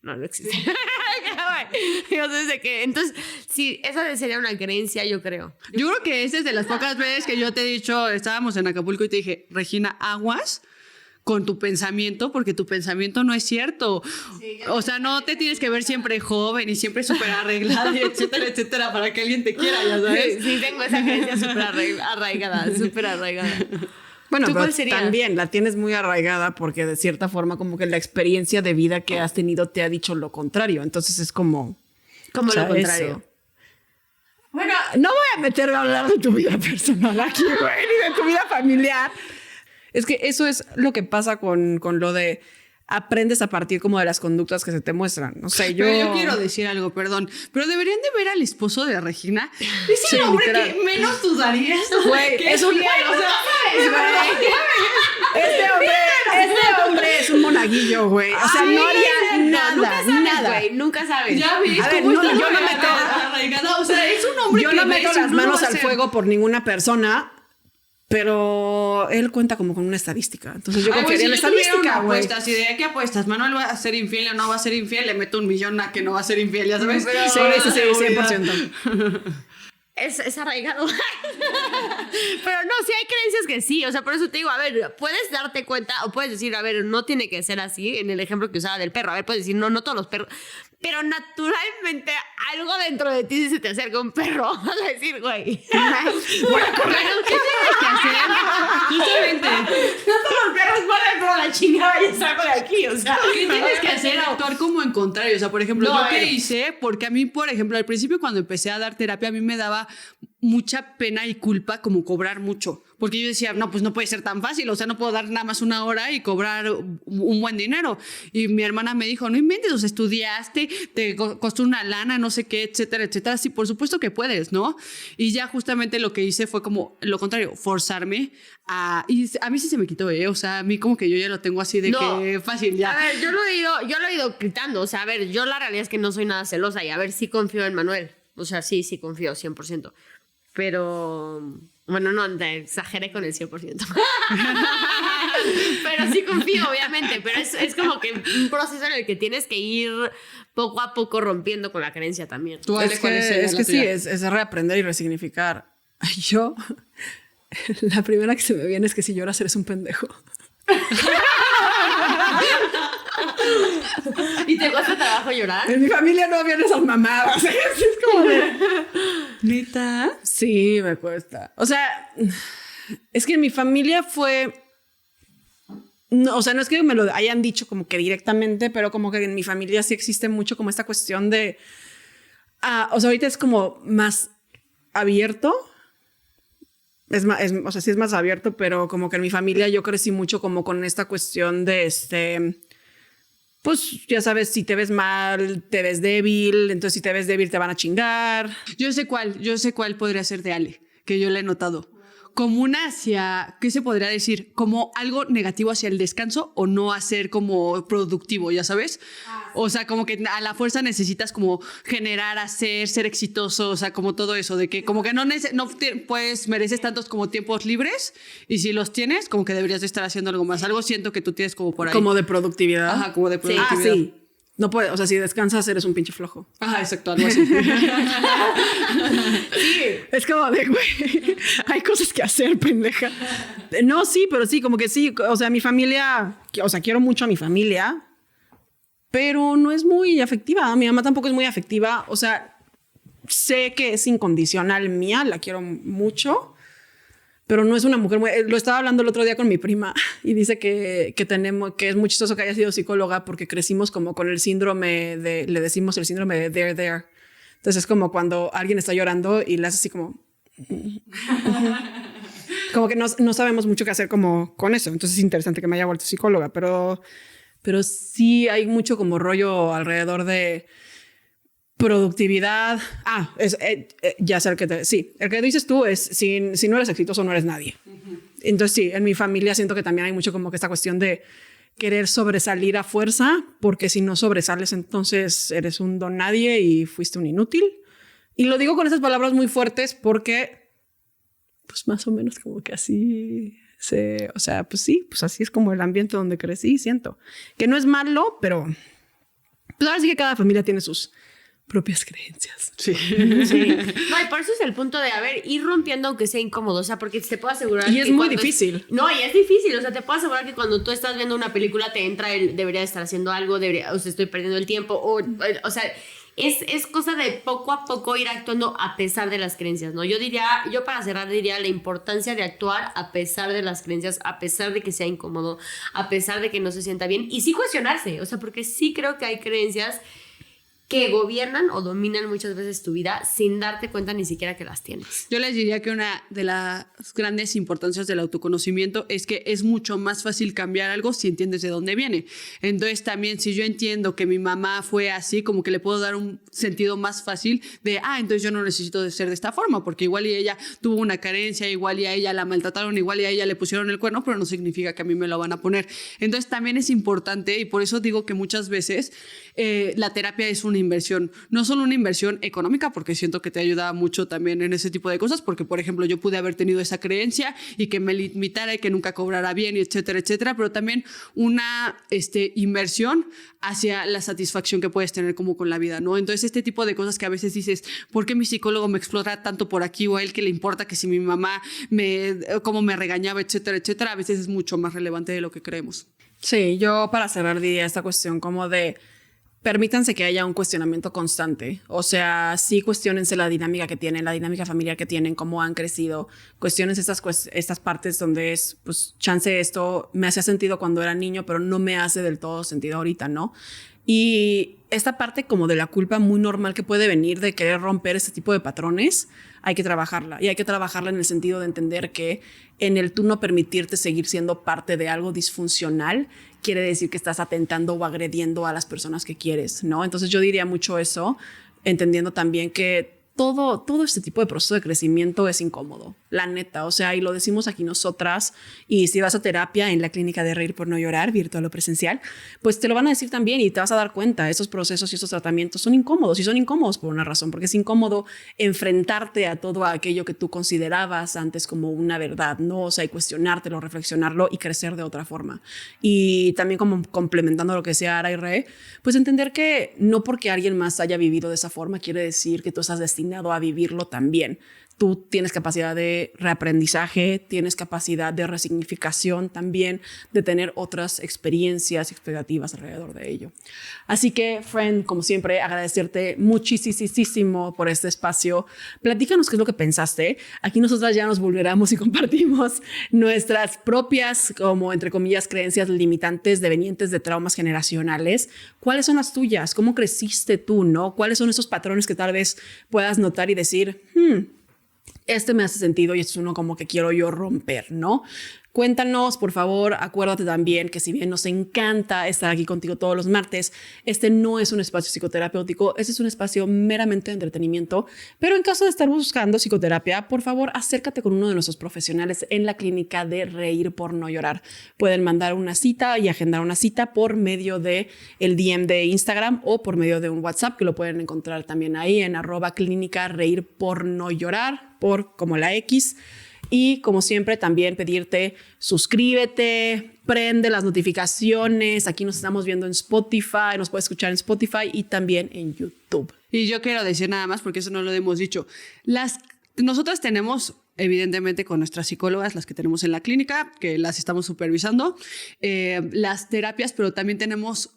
no existe. Entonces, sí, esa sería una creencia, yo creo. Yo creo que esa es de las pocas veces que yo te he dicho, estábamos en Acapulco y te dije, Regina, aguas con tu pensamiento, porque tu pensamiento no es cierto. O sea, no te tienes que ver siempre joven y siempre súper arreglada, y etcétera, etcétera, para que alguien te quiera, ya sabes. Sí, tengo esa creencia súper arraigada, súper arraigada. Bueno, ¿Tú pero cuál sería? también la tienes muy arraigada porque de cierta forma como que la experiencia de vida que has tenido te ha dicho lo contrario. Entonces es como... Como o sea, lo contrario. eso. Bueno, no voy a meterme a hablar de tu vida personal aquí, güey, ni de tu vida familiar. Es que eso es lo que pasa con lo de aprendes a partir como de las conductas que se te muestran. O sea, Pero yo quiero decir algo, perdón, pero deberían de ver al esposo de Regina. Es Sí, el hombre literal. que menos dudarías. Güey, que es un... fiel, o sea, ¿sabes, güey? Este hombre es un monaguillo, güey. O sea, Sí, no haría nada, Nunca sabes, nada. güey, nunca sabes. ya ves A ver, cómo no, está yo no arraigada. O sea, es un hombre Yo que no meto ves y las no lo manos va a al hacer. fuego por ninguna persona, pero él cuenta como con una estadística. Entonces yo Ay, güey, confiaría en la si yo tuviera estadística, una güey. apuesta, así de ¿qué apuestas? ¿Manuel va a ser infiel o no va a ser infiel? Le meto 1 millón a que no va a ser infiel, ya sabes. Sí, sí, sí, 100%. Es arraigado. Pero no, sí hay creencias que sí. O sea, por eso te digo, a ver, puedes darte cuenta o puedes decir, a ver, no tiene que ser así. En el ejemplo que usaba del perro, a ver, puedes decir, no todos los perros. Pero naturalmente algo dentro de ti si se te acerca un perro. Vas a decir, güey. Bueno, correcto. ¿Qué tienes que hacer? Justamente. No todos los perros mueren por la chingada y salgo de aquí. O sea, ¿Qué tienes que hacer? Actuar como en contrario. O sea, por ejemplo, No, a yo ver. qué hice, porque a mí, por ejemplo, al principio cuando empecé a dar terapia, a mí me daba mucha pena y culpa como cobrar mucho. Porque yo decía, no, pues no puede ser tan fácil. O sea, no puedo dar nada más 1 hora y cobrar un buen dinero. Y mi hermana me dijo, no inventes, o sea, estudiaste, te costó una lana, no sé qué, etcétera, etcétera. Sí, por supuesto que puedes, ¿no? Y ya justamente lo que hice fue como lo contrario, forzarme a... Y a mí sí se me quitó, ¿eh? O sea, a mí como que yo ya lo tengo así de No. que fácil, ya. a ver, yo lo he ido gritando. O sea, a ver, yo la realidad es que no soy nada celosa y a ver, sí confío en Manuel. O sea, sí confío 100%. Pero, bueno, no, exageré con el 100%. Pero sí confío, obviamente. Pero es como que un proceso en el que tienes que ir poco a poco rompiendo con la creencia también. Tú, Ale, ¿cuál sería Es la que sí, tuya? es reaprender y resignificar. Ay, yo, la primera que se me viene es que si lloras eres un pendejo. ¿Y te cuesta trabajo llorar? En mi familia no habían esas mamadas. Es como de... ¿Neta? Sí, me cuesta. O sea, es que en mi familia fue... No, o sea, no es que me lo hayan dicho como que directamente, pero como que en mi familia sí existe mucho como esta cuestión de... o sea, ahorita es como más abierto. O sea, sí es más abierto, pero como que en mi familia yo crecí mucho como con esta cuestión de pues ya sabes, si te ves mal, te ves débil, entonces si te ves débil te van a chingar. Yo sé cuál podría ser de Ale, que yo le he notado. Como una hacia, ¿qué se podría decir? Como algo negativo hacia el descanso o no hacer como productivo, ¿ya sabes? O sea, como que a la fuerza necesitas como generar, hacer, ser exitoso, o sea, como todo eso, de que como que no pues mereces tantos como tiempos libres y si los tienes, como que deberías de estar haciendo algo más. Algo siento que tú tienes como por ahí. Como de productividad. Ajá, como de Sí. productividad. Sí. No puede, o sea, si descansas eres un pinche flojo. Ajá, exacto, algo así. Es como de, güey, hay cosas que hacer, pendeja. No, sí, pero sí, como que sí. O sea, mi familia, o sea, quiero mucho a mi familia, pero no es muy afectiva. Mi mamá tampoco es muy afectiva. O sea, sé que es incondicional mía, la quiero mucho, pero no es una mujer muy... Lo estaba hablando el otro día con mi prima y dice que es muy chistoso que haya sido psicóloga porque crecimos como con el síndrome le decimos el síndrome de there. Entonces es como cuando alguien está llorando y le hace así como... como que no sabemos mucho qué hacer como con eso. Entonces es interesante que me haya vuelto psicóloga, pero sí hay mucho como rollo alrededor de productividad. Ya sé el que dices tú es si no eres exitoso no eres nadie. Entonces sí, en mi familia siento que también hay mucho como que esta cuestión de querer sobresalir a fuerza, porque si no sobresales entonces eres un don nadie y fuiste un inútil. Y lo digo con esas palabras muy fuertes porque pues más o menos como que así o sea, pues sí, pues así es como el ambiente donde crecí, siento. Que no es malo, pero pues ahora sí que cada familia tiene sus propias creencias. Sí. Sí. No, y por eso es el punto de, ir rompiendo aunque sea incómodo, o sea, porque te puedo asegurar y es muy difícil. No, y es difícil, o sea, te puedo asegurar que cuando tú estás viendo una película te entra debería estar haciendo algo, o sea, estoy perdiendo el tiempo, o sea, es cosa de poco a poco ir actuando a pesar de las creencias, ¿no? Yo para cerrar diría la importancia de actuar a pesar de las creencias, a pesar de que sea incómodo, a pesar de que no se sienta bien, y sí cuestionarse, o sea, porque sí creo que hay creencias que gobiernan o dominan muchas veces tu vida sin darte cuenta ni siquiera que las tienes. Yo les diría que una de las grandes importancias del autoconocimiento es que es mucho más fácil cambiar algo si entiendes de dónde viene. Entonces también si yo entiendo que mi mamá fue así, como que le puedo dar un sentido más fácil de, entonces yo no necesito de ser de esta forma, porque igual y ella tuvo una carencia, igual y a ella la maltrataron, igual y a ella le pusieron el cuerno, pero no significa que a mí me lo van a poner. Entonces también es importante, y por eso digo que muchas veces la terapia es una inversión, no solo una inversión económica, porque siento que te ayuda mucho también en ese tipo de cosas, porque por ejemplo yo pude haber tenido esa creencia y que me limitara y que nunca cobrara bien, etcétera, etcétera, pero también una inversión hacia la satisfacción que puedes tener como con la vida, ¿no? Entonces este tipo de cosas que a veces dices, ¿por qué mi psicólogo me explora tanto por aquí? O a él que le importa que si mi mamá cómo me regañaba, etcétera, etcétera, a veces es mucho más relevante de lo que creemos. Sí, yo para cerrar diría esta cuestión como de permítanse que haya un cuestionamiento constante. O sea, sí cuestionense la dinámica que tienen, la dinámica familiar que tienen, cómo han crecido. Cuestionense estas partes donde es, pues, chance esto me hacía sentido cuando era niño, pero no me hace del todo sentido ahorita, ¿no? Y esta parte como de la culpa muy normal que puede venir de querer romper este tipo de patrones, hay que trabajarla. Y hay que trabajarla en el sentido de entender que en el tú no permitirte seguir siendo parte de algo disfuncional quiere decir que estás atentando o agrediendo a las personas que quieres, ¿no? Entonces yo diría mucho eso, entendiendo también que todo este tipo de proceso de crecimiento es incómodo, la neta, o sea, y lo decimos aquí nosotras, y si vas a terapia en la clínica de Reír por No Llorar, virtual o presencial, pues te lo van a decir también y te vas a dar cuenta, esos procesos y esos tratamientos son incómodos, y son incómodos por una razón, porque es incómodo enfrentarte a todo aquello que tú considerabas antes como una verdad, ¿no? O sea, y cuestionártelo, reflexionarlo y crecer de otra forma. Y también como complementando lo que decía Ara y Re, pues entender que no porque alguien más haya vivido de esa forma quiere decir que tú estás destinado a vivirlo también. Tú tienes capacidad de reaprendizaje, tienes capacidad de resignificación también, de tener otras experiencias y expectativas alrededor de ello. Así que, friend, como siempre, agradecerte muchísimo por este espacio. Platícanos qué es lo que pensaste. Aquí nosotras ya nos vulneramos y compartimos nuestras propias, como entre comillas, creencias limitantes devenientes de traumas generacionales. ¿Cuáles son las tuyas? ¿Cómo creciste tú, no? ¿Cuáles son esos patrones que tal vez puedas notar y decir, este me hace sentido y este es uno como que quiero yo romper, ¿no? Cuéntanos, por favor. Acuérdate también que si bien nos encanta estar aquí contigo todos los martes, este no es un espacio psicoterapéutico, este es un espacio meramente de entretenimiento, pero en caso de estar buscando psicoterapia, por favor, acércate con uno de nuestros profesionales en la clínica de Reír por No Llorar. Pueden mandar una cita y agendar una cita por medio de el DM de Instagram o por medio de un WhatsApp, que lo pueden encontrar también ahí en @clínica Reír por No Llorar, por como la X. Y como siempre también pedirte suscríbete, prende las notificaciones. Aquí nos estamos viendo en Spotify, nos puedes escuchar en Spotify y también en YouTube. Y yo quiero decir nada más, porque eso no lo hemos dicho. Nosotras tenemos, evidentemente, con nuestras psicólogas, las que tenemos en la clínica, que las estamos supervisando, las terapias, pero también tenemos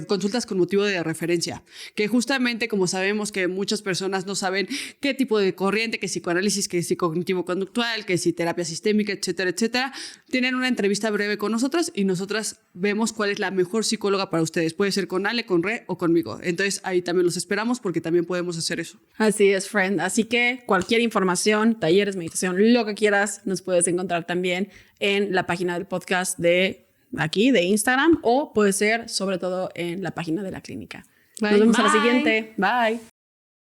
consultas con motivo de referencia, que justamente como sabemos que muchas personas no saben qué tipo de corriente, que psicoanálisis, que psicognitivo-conductual, que si terapia sistémica, etcétera, etcétera, tienen una entrevista breve con nosotras y nosotras vemos cuál es la mejor psicóloga para ustedes. Puede ser con Ale, con Re o conmigo. Entonces ahí también los esperamos porque también podemos hacer eso. Así es, friend. Así que cualquier información, talleres, meditación, lo que quieras, nos puedes encontrar también en la página del podcast de aquí, de Instagram, o puede ser sobre todo en la página de la clínica. Nos vemos a la siguiente. Bye.